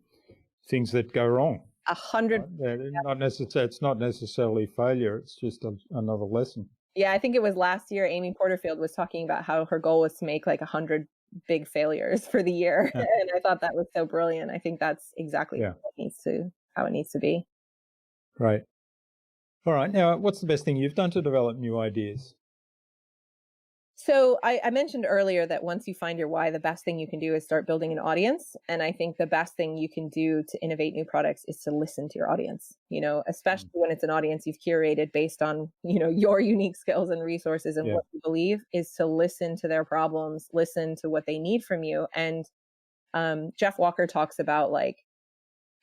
things that go wrong. 100. It's not necessarily failure. It's just another lesson. Yeah, I think it was last year, Amy Porterfield was talking about how her goal was to make like 100 big failures for the year. And I thought that was so brilliant. I think that's exactly how it needs to be. Right. All right. Now, what's the best thing you've done to develop new ideas? So I mentioned earlier that once you find your why, the best thing you can do is start building an audience. And I think the best thing you can do to innovate new products is to listen to your audience, especially when it's an audience you've curated based on, your unique skills and resources and what you believe, is to listen to their problems, listen to what they need from you. And Jeff Walker talks about like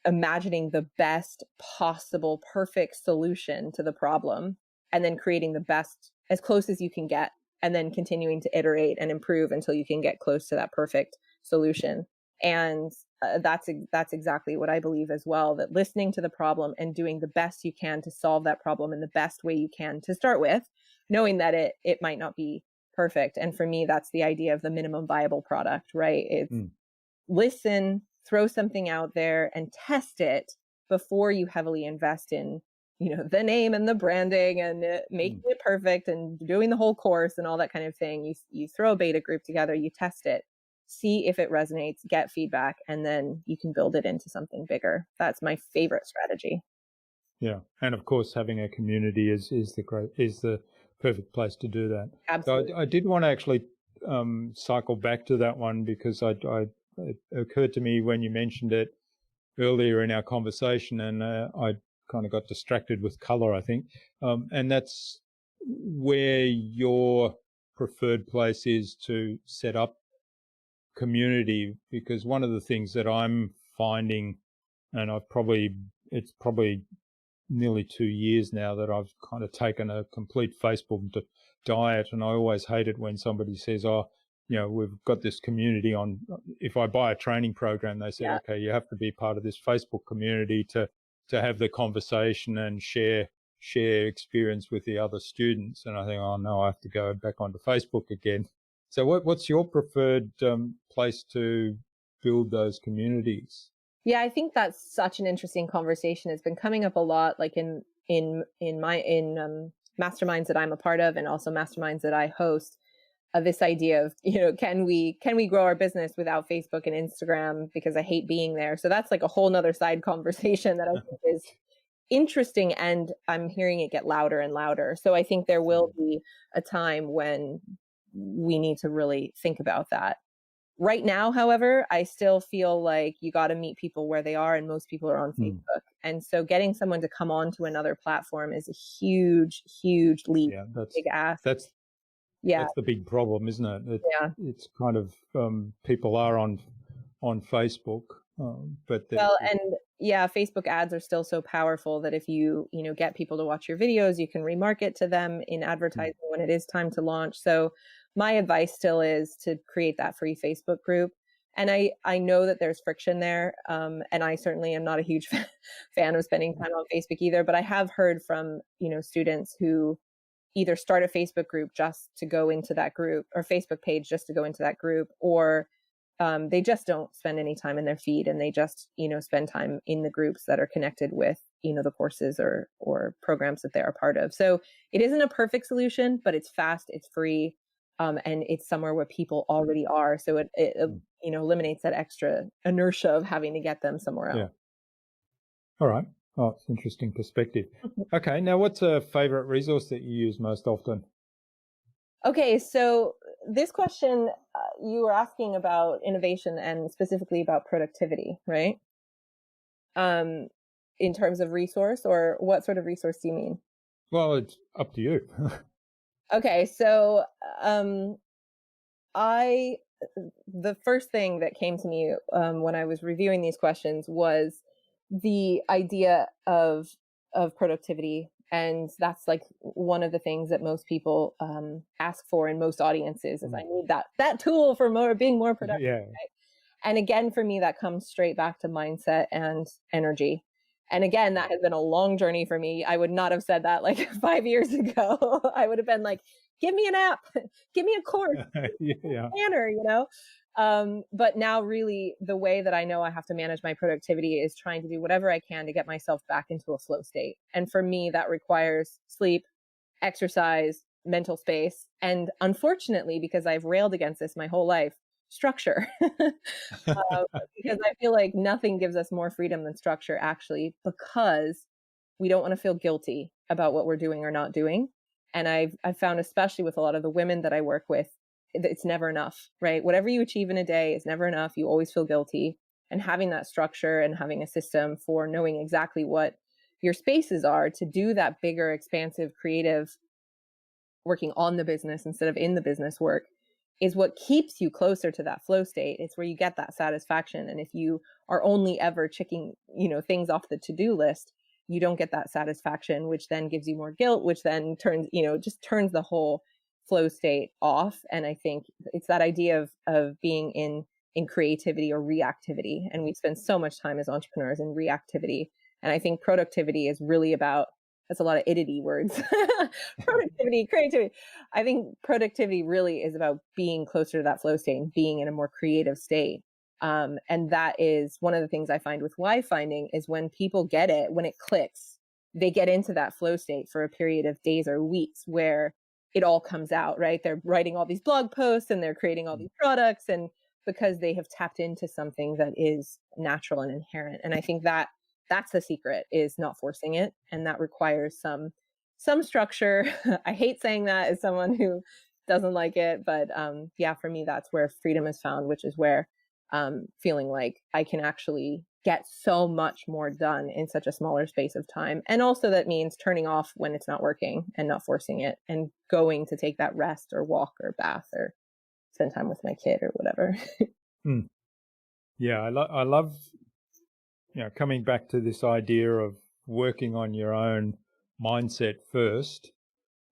imagining the best possible perfect solution to the problem and then creating the best as close as you can get, and then continuing to iterate and improve until you can get close to that perfect solution. And that's exactly what I believe as well, that listening to the problem and doing the best you can to solve that problem in the best way you can to start with, knowing that it might not be perfect. And for me, that's the idea of the minimum viable product, right? It's listen, throw something out there and test it before you heavily invest in the name and the branding and making it perfect and doing the whole course and all that kind of thing. You throw a beta group together, you test it, see if it resonates, get feedback, and then you can build it into something bigger. That's my favorite strategy. Yeah. And of course, having a community is the perfect place to do that. Absolutely. So I did want to actually cycle back to that one, because it occurred to me when you mentioned it earlier in our conversation, and I kind of got distracted with color, I think. And that's where your preferred place is to set up community, because one of the things that I'm finding, and it's probably nearly 2 years now that I've kind of taken a complete Facebook diet, and I always hate it when somebody says, we've got this community on. If I buy a training program, they say, okay, you have to be part of this Facebook community to have the conversation and share experience with the other students. And I think, oh no, I have to go back onto Facebook again. So what's your preferred place to build those communities? Yeah, I think that's such an interesting conversation. It's been coming up a lot, like in masterminds that I'm a part of, and also masterminds that I host. This idea of, can we grow our business without Facebook and Instagram, because I hate being there. So that's like a whole nother side conversation that I think is interesting, and I'm hearing it get louder and louder. So I think there will be a time when we need to really think about that. Right now, however, I still feel like you got to meet people where they are, and most people are on Facebook. And so getting someone to come on to another platform is a huge, huge leap, big ask. That's the big problem, isn't it? It's kind of people are on Facebook, but Facebook ads are still so powerful that if you get people to watch your videos, you can remarket to them in advertising when it is time to launch. So my advice still is to create that free Facebook group. And I know that there's friction there, and I certainly am not a huge fan of spending time on Facebook either. But I have heard from students who either start a Facebook group just to go into that group, or Facebook page just to go into that group, or they just don't spend any time in their feed, and they just, spend time in the groups that are connected with, the courses or programs that they're a part of. So it isn't a perfect solution, but it's fast, it's free, and it's somewhere where people already are. So it eliminates that extra inertia of having to get them somewhere else. Yeah. All right. Oh, it's an interesting perspective. Okay, now what's a favorite resource that you use most often? Okay, so this question, you were asking about innovation and specifically about productivity, right? Um, in terms of resource, or what sort of resource do you mean? Well, it's up to you. Okay, so um, I the first thing that came to me when I was reviewing these questions was the idea of productivity, and that's like one of the things that most people ask for in most audiences is I Mm. need that tool for being more productive. Yeah. And again, for me, that comes straight back to mindset and energy. And again, that has been a long journey for me. I would not have said that like 5 years ago. I would have been like, give me an app, give me a course, Yeah. planner, you know? But now, really, the way that I know I have to manage my productivity is trying to do whatever I can to get myself back into a flow state. And for me, that requires sleep, exercise, mental space, and unfortunately, because I've railed against this my whole life, structure. Because I feel like nothing gives us more freedom than structure, actually, because we don't want to feel guilty about what we're doing or not doing. And I've found, especially with a lot of the women that I work with, it's never enough, right? Whatever you achieve in a day is never enough. You always feel guilty. And having that structure and having a system for knowing exactly what your spaces are to do that bigger, expansive, creative, working on the business instead of in the business work is what keeps you closer to that flow state. It's where you get that satisfaction. And if you are only ever checking, things off the to-do list, you don't get that satisfaction, which then gives you more guilt, which then turns, just turns the whole flow state off. And I think it's that idea of being in creativity or reactivity. And we spend so much time as entrepreneurs in reactivity. And I think productivity is really about, that's a lot of idity words. Productivity, creativity. I think productivity really is about being closer to that flow state and being in a more creative state. And that is one of the things I find with why finding is when people get it, when it clicks, they get into that flow state for a period of days or weeks where it all comes out, right? They're writing all these blog posts and they're creating all these products, and because they have tapped into something that is natural and inherent. And I think that that's the secret, is not forcing it. And that requires some structure. I hate saying that as someone who doesn't like it, but yeah, for me, that's where freedom is found, which is where feeling like I can actually get so much more done in such a smaller space of time. And also that means turning off when it's not working and not forcing it, and going to take that rest or walk or bath or spend time with my kid or whatever. Mm. Yeah, I love, coming back to this idea of working on your own mindset first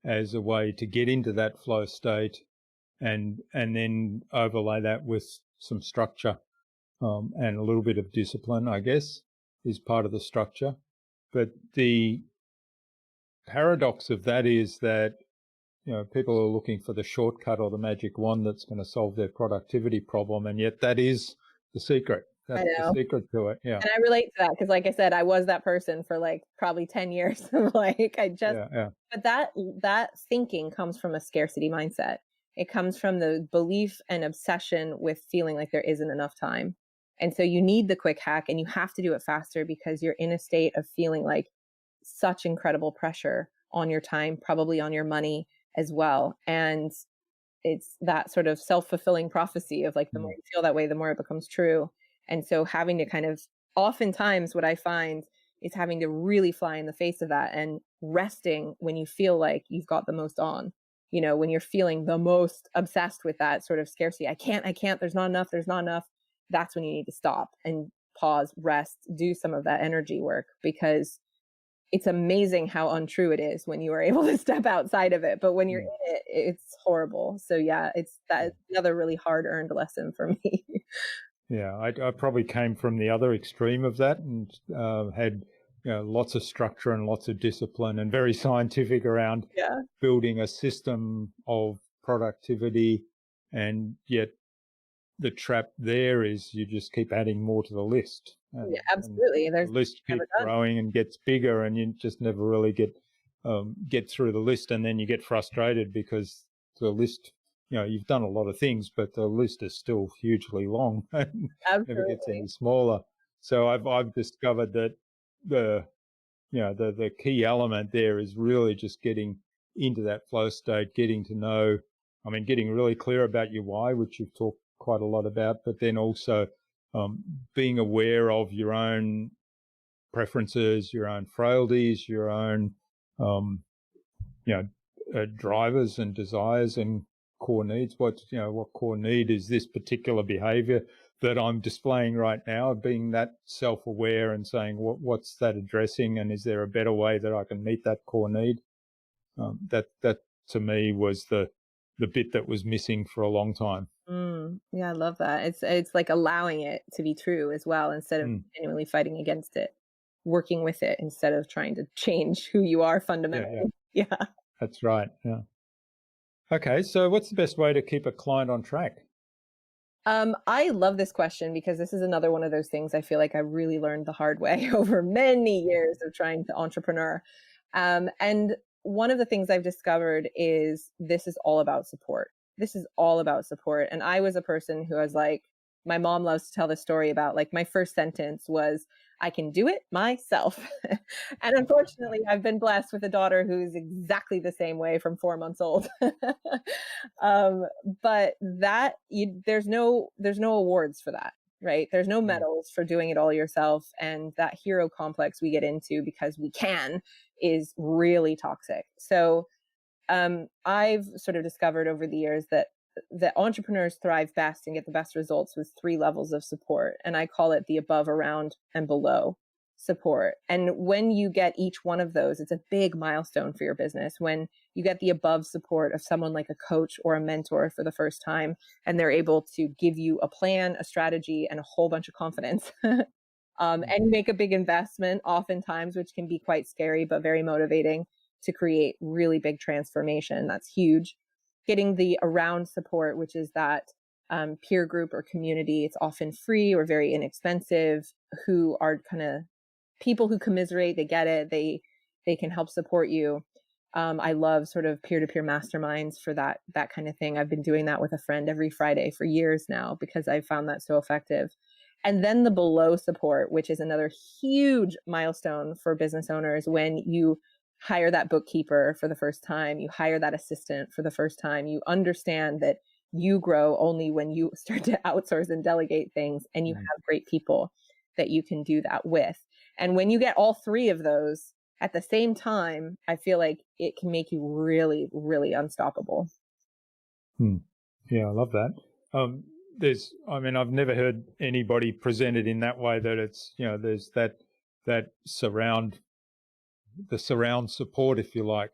as a way to get into that flow state, and then overlay that with some structure, and a little bit of discipline, I guess, is part of the structure. But the paradox of that is that, people are looking for the shortcut or the magic wand that's going to solve their productivity problem, and yet that is the secret. I That's the know. secret to it. Yeah, And I relate to that because, like I said, I was that person for like probably 10 years. Like I just, yeah, yeah. but that thinking comes from a scarcity mindset. It comes from the belief and obsession with feeling like there isn't enough time. And so you need the quick hack and you have to do it faster because you're in a state of feeling like such incredible pressure on your time, probably on your money as well. And it's that sort of self-fulfilling prophecy of like the more Mm. you feel that way, the more it becomes true. And so having to kind of, oftentimes what I find is having to really fly in the face of that and resting when you feel like you've got the most on, when you're feeling the most obsessed with that sort of scarcity. I can't, there's not enough, there's not enough. That's when you need to stop and pause, rest, do some of that energy work, because it's amazing how untrue it is when you are able to step outside of it. But when you're Mm. in it, it's horrible. So yeah, that's another really hard earned lesson for me. Yeah, I probably came from the other extreme of that, and had, lots of structure and lots of discipline and very scientific around Yeah. building a system of productivity, and yet the trap there is you just keep adding more to the list, Yeah, and absolutely. the There's list never keeps done. growing and gets bigger, and you just never really get through the list, and then you get frustrated because the list, you've done a lot of things, but the list is still hugely long and never gets Absolutely. any smaller. So I've discovered that the the key element there is really just getting into that flow state, getting to know, getting really clear about your why, which you've talked quite a lot about, but then also being aware of your own preferences, your own frailties, your own, drivers and desires and core needs. What core need is this particular behavior that I'm displaying right now, being that self-aware and saying, what's that addressing, and is there a better way that I can meet that core need? That to me was the bit that was missing for a long time. Yeah, I love that. It's like allowing it to be true as well, instead of genuinely fighting against it, working with it instead of trying to change who you are fundamentally. Yeah. That's right. Yeah. Okay, so what's the best way to keep a client on track? I love this question because this is another one of those things I feel like I really learned the hard way over many years of trying to entrepreneur. And one of the things I've discovered is this is all about support. This is all about support. And I was a person who was like, my mom loves to tell the story about, like, my first sentence was, I can do it myself. And unfortunately, I've been blessed with a daughter who's exactly the same way from 4 months old. um, but there's no awards for that, right? There's no medals for doing it all yourself. And that hero complex we get into because we can is really toxic. So I've sort of discovered over the years that entrepreneurs thrive best and get the best results with 3 levels of support. And I call it the above, around, and below support. And when you get each one of those, it's a big milestone for your business. When you get the above support of someone like a coach or a mentor for the first time, and they're able to give you a plan, a strategy, and a whole bunch of confidence. And make a big investment oftentimes, which can be quite scary, but very motivating to create really big transformation. That's huge. Getting the around support, which is that peer group or community. It's often free or very inexpensive, who are kind of people who commiserate. They get it. They can help support you. I love sort of peer-to-peer masterminds for that kind of thing. I've been doing that with a friend every Friday for years now because I found that so effective. And then the below support, which is another huge milestone for business owners. When you hire that bookkeeper for the first time, you hire that assistant for the first time, you understand that you grow only when you start to outsource and delegate things, and you have great people that you can do that with. And when you get all 3 of those at the same time, I feel like it can make you really, really unstoppable. Yeah, I love that. I've never heard anybody present it in that way, that it's, there's that surround support, if you like,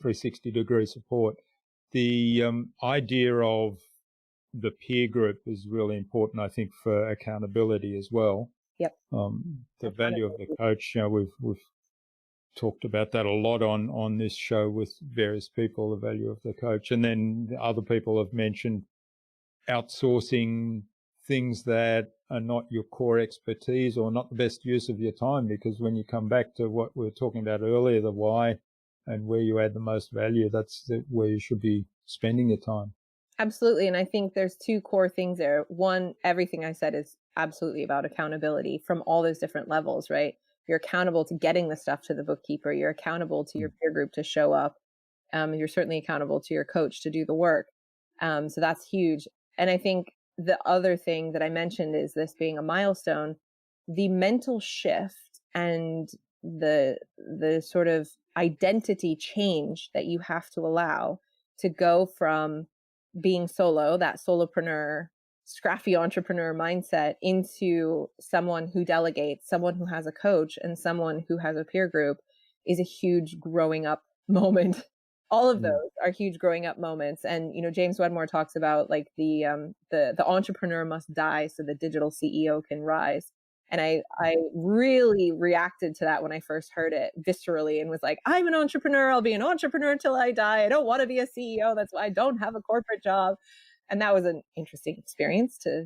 360-degree support. The idea of the peer group is really important, I think, for accountability as well. Yep. The value of the coach, we've talked about that a lot on this show with various people, the value of the coach. And then other people have mentioned outsourcing things that are not your core expertise or not the best use of your time, because when you come back to what we were talking about earlier, the why and where you add the most value, that's where you should be spending your time. Absolutely. And I think there's 2 core things there. One, everything I said is absolutely about accountability from all those different levels, right? You're accountable to getting the stuff to the bookkeeper. You're accountable to your peer group to show up. You're certainly accountable to your coach to do the work. So that's huge. And I think the other thing that I mentioned is this being a milestone, the mental shift and the sort of identity change that you have to allow to go from being solo, that solopreneur, scrappy entrepreneur mindset, into someone who delegates, someone who has a coach, and someone who has a peer group, is a huge growing up moment. All of those are huge growing up moments. And, James Wedmore talks about, like, the entrepreneur must die so the digital CEO can rise. And I really reacted to that when I first heard it viscerally, and was like, I'm an entrepreneur. I'll be an entrepreneur till I die. I don't want to be a CEO. That's why I don't have a corporate job. And that was an interesting experience to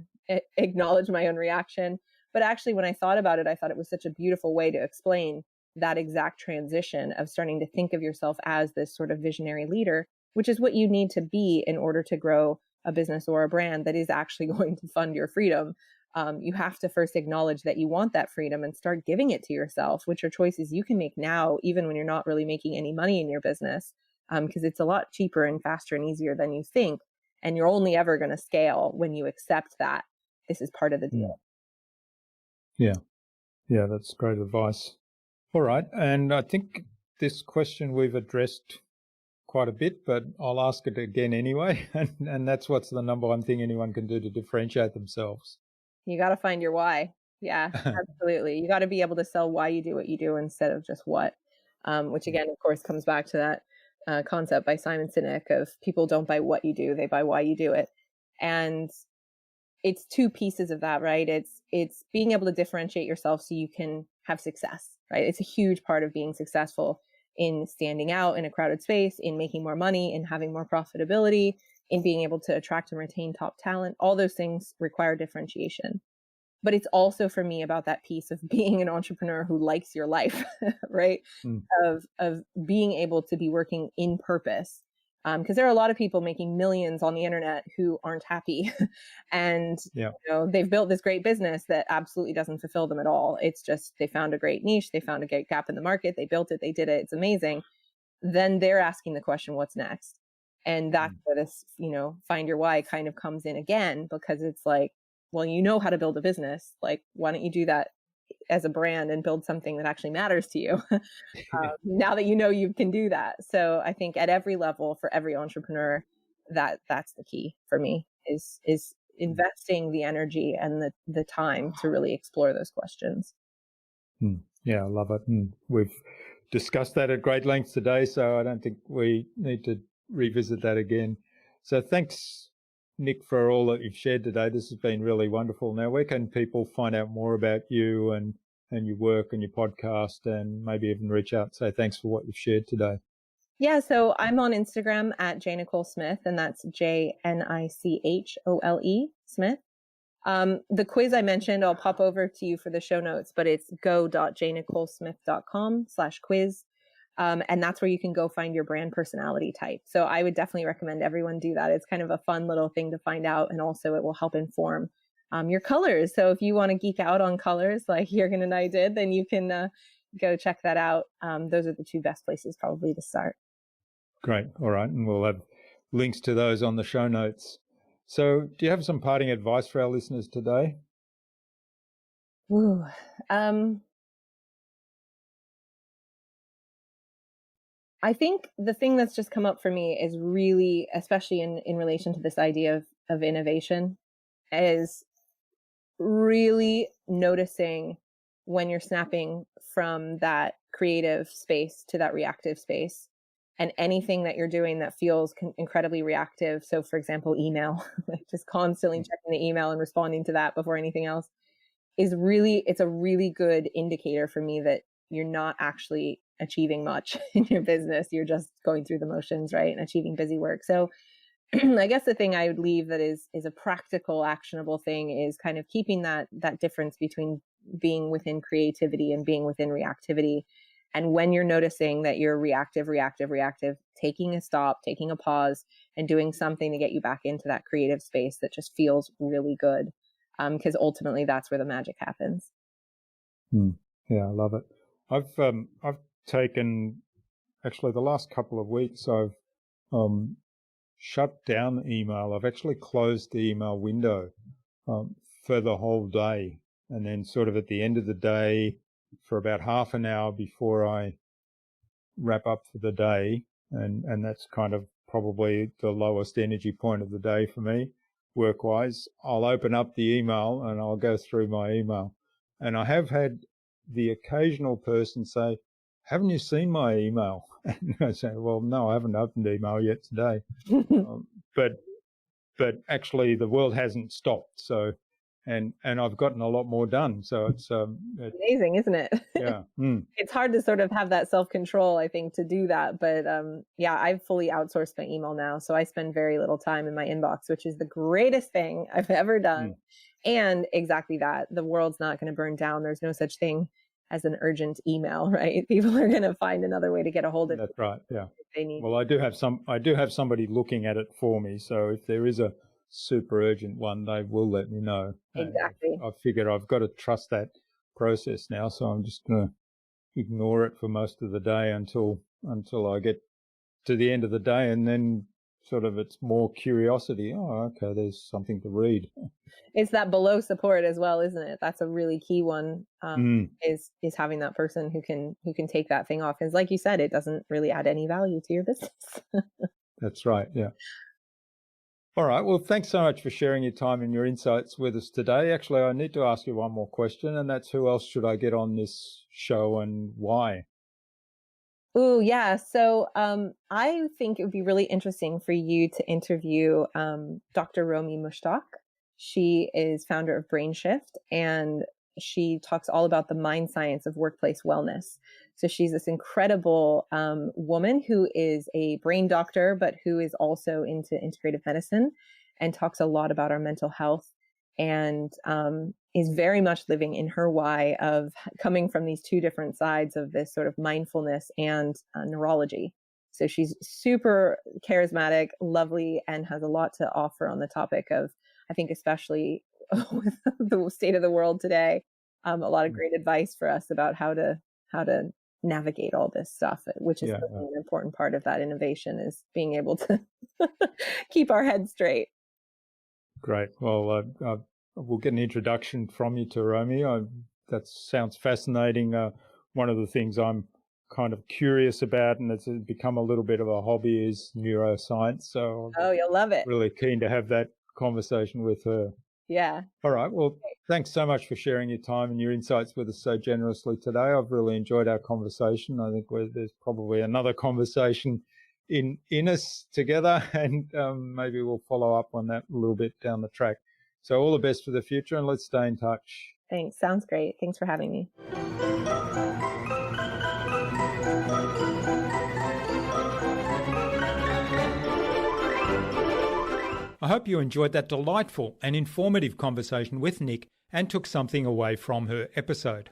acknowledge my own reaction. But actually, when I thought about it, I thought it was such a beautiful way to explain that exact transition of starting to think of yourself as this sort of visionary leader, which is what you need to be in order to grow a business or a brand that is actually going to fund your freedom. You have to first acknowledge that you want that freedom and start giving it to yourself, which are choices you can make now, even when you're not really making any money in your business, because it's a lot cheaper and faster and easier than you think. And you're only ever going to scale when you accept that this is part of the deal. Yeah. Yeah, that's great advice. All right. And I think this question we've addressed quite a bit, but I'll ask it again anyway. And that's, what's the number one thing anyone can do to differentiate themselves? You got to find your why. Yeah, absolutely. You got to be able to sell why you do what you do instead of just what, which again, of course, comes back to that concept by Simon Sinek of people don't buy what you do, they buy why you do it. And it's two pieces of that, right? It's being able to differentiate yourself so you can have success, right? It's a huge part of being successful in standing out in a crowded space, in making more money, in having more profitability, in being able to attract and retain top talent. All those things require differentiation. But it's also for me about that piece of being an entrepreneur who likes your life, right? Mm. Of being able to be working in purpose. Because there are a lot of people making millions on the internet who aren't happy. And Yeah. they've built this great business that absolutely doesn't fulfill them at all. It's just they found a great niche, they found a great gap in the market, they built it, they did it, it's amazing. Then they're asking the question, what's next? And that's where this, find your why kind of comes in again, because it's like, well, you know how to build a business. Like, why don't you do that as a brand and build something that actually matters to you? Now that you can do that. So I think at every level for every entrepreneur, that's the key for me is investing the energy and the time to really explore those questions. Yeah, I love it. And we've discussed that at great length today, so I don't think we need to revisit that again. So thanks, Nick, for all that you've shared today. This has been really wonderful. Now, where can people find out more about you and your work and your podcast, and maybe even reach out and say thanks for what you've shared today? Yeah, so I'm on Instagram at Nichole Smith, and that's JNICHOLE Smith. The quiz I mentioned, I'll pop over to you for the show notes, but it's go.jnicolesmith.com/quiz. And that's where you can go find your brand personality type. So I would definitely recommend everyone do that. It's kind of a fun little thing to find out. And also it will help inform your colors. So if you want to geek out on colors like Jürgen and I did, then you can go check that out. Those are the two best places probably to start. Great. All right. And we'll have links to those on the show notes. So do you have some parting advice for our listeners today? Ooh, I think the thing that's just come up for me is really, especially in relation to this idea of innovation, is really noticing when you're snapping from that creative space to that reactive space, and anything that you're doing that feels incredibly reactive. So for example, email, like just constantly checking the email and responding to that before anything else it's a really good indicator for me that you're not actually achieving much in your business. You're just going through the motions, right? And achieving busy work. So I guess the thing I would leave that is a practical, actionable thing is kind of keeping that difference between being within creativity and being within reactivity. And when you're noticing that you're reactive, taking a stop, taking a pause, and doing something to get you back into that creative space that just feels really good. Because ultimately that's where the magic happens. Yeah, I love it. I've taken, actually the last couple of weeks, I've shut down the email. I've actually closed the email window for the whole day. And then sort of at the end of the day, for about half an hour before I wrap up for the day, and that's kind of probably the lowest energy point of the day for me, work-wise, I'll open up the email and I'll go through my email. And I have had the occasional person say, haven't you seen my email? And I say, well, no, I haven't opened email yet today. But actually the world hasn't stopped. So, and I've gotten a lot more done. So it's amazing, isn't it? Yeah. It's hard to sort of have that self-control, I think, to do that. But yeah, I've fully outsourced my email now. So I spend very little time in my inbox, which is the greatest thing I've ever done. And exactly that. The world's not going to burn down. There's no such thing as an urgent email, right? People are going to find another way to get a hold of it. That's right. Yeah. If they need. Well, I do have somebody looking at it for me. So if there is a super urgent one, they will let me know. Exactly. I figure I've got to trust that process now. So I'm just going to ignore it for most of the day until I get to the end of the day, and then sort of it's more curiosity. Oh, okay, there's something to read. It's that below support as well, isn't it? That's a really key one, is having that person who can take that thing off. Because like you said, it doesn't really add any value to your business. That's right, yeah. All right, well, thanks so much for sharing your time and your insights with us today. Actually, I need to ask you one more question, and that's who else should I get on this show and why? Ooh, yeah. So I think it would be really interesting for you to interview Dr. Romy Mushtaq. She is founder of Brain Shift, and she talks all about the mind science of workplace wellness. So she's this incredible woman who is a brain doctor, but who is also into integrative medicine and talks a lot about our mental health, and is very much living in her why of coming from these two different sides of this sort of mindfulness and neurology. So she's super charismatic, lovely, and has a lot to offer on the topic of, I think, especially with the state of the world today, a lot of great advice for us about how to navigate all this stuff, which is an important part of that innovation, is being able to keep our heads straight. Great. Well, we'll get an introduction from you to Romy. That sounds fascinating. One of the things I'm kind of curious about, and it's become a little bit of a hobby, is neuroscience. So you'll love it. Really keen to have that conversation with her. Yeah. All right. Well, thanks so much for sharing your time and your insights with us so generously today. I've really enjoyed our conversation. I think there's probably another conversation in us together, and maybe we'll follow up on that a little bit down the track. So all the best for the future, and let's stay in touch. Thanks. Sounds great. Thanks for having me. I hope you enjoyed that delightful and informative conversation with Nick and took something away from her episode.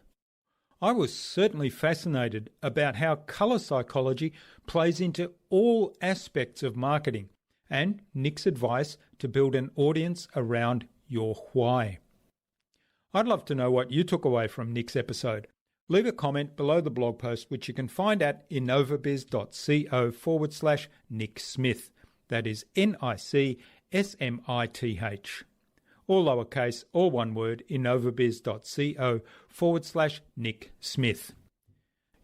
I was certainly fascinated about how colour psychology plays into all aspects of marketing, and Nick's advice to build an audience around your why. I'd love to know what you took away from Nick's episode. Leave a comment below the blog post, which you can find at innovabiz.co/Nick Smith. That is NICSMITH. All lowercase, all one word, innovabiz.co/Nick Smith.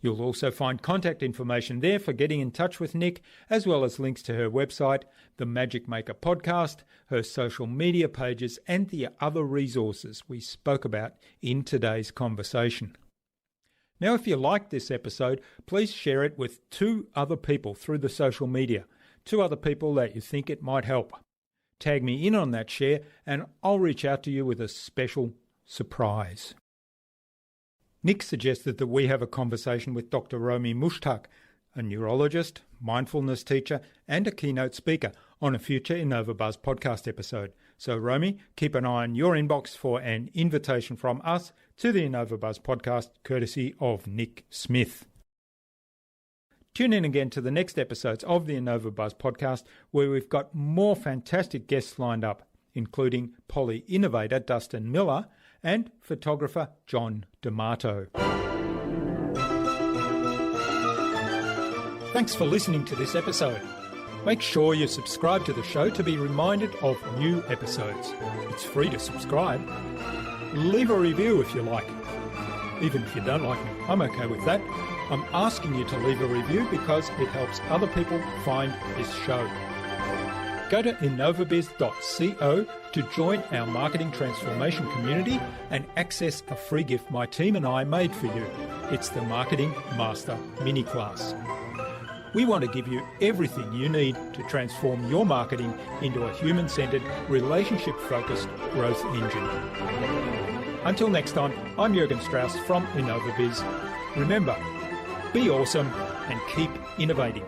You'll also find contact information there for getting in touch with Nick, as well as links to her website, the Magic Maker podcast, her social media pages, and the other resources we spoke about in today's conversation. Now, if you liked this episode, please share it with 2 other people through the social media, 2 other people that you think it might help. Tag me in on that share, and I'll reach out to you with a special surprise. Nick suggested that we have a conversation with Dr. Romy Mushtaq, a neurologist, mindfulness teacher, and a keynote speaker, on a future InnovaBuzz podcast episode. So, Romy, keep an eye on your inbox for an invitation from us to the InnovaBuzz podcast, courtesy of Nick Smith. Tune in again to the next episodes of the InnovaBuzz podcast, where we've got more fantastic guests lined up, including poly innovator Dustin Miller and photographer John D'Amato. Thanks for listening to this episode. Make sure you subscribe to the show to be reminded of new episodes. It's free to subscribe. Leave a review if you like. Even if you don't like me, I'm okay with that. I'm asking you to leave a review because it helps other people find this show. Go to innovabiz.co to join our marketing transformation community and access a free gift my team and I made for you. It's the Marketing Master Mini Class. We want to give you everything you need to transform your marketing into a human-centered, relationship-focused growth engine. Until next time, I'm Jürgen Strauss from InnovaBiz. Remember, be awesome and keep innovating.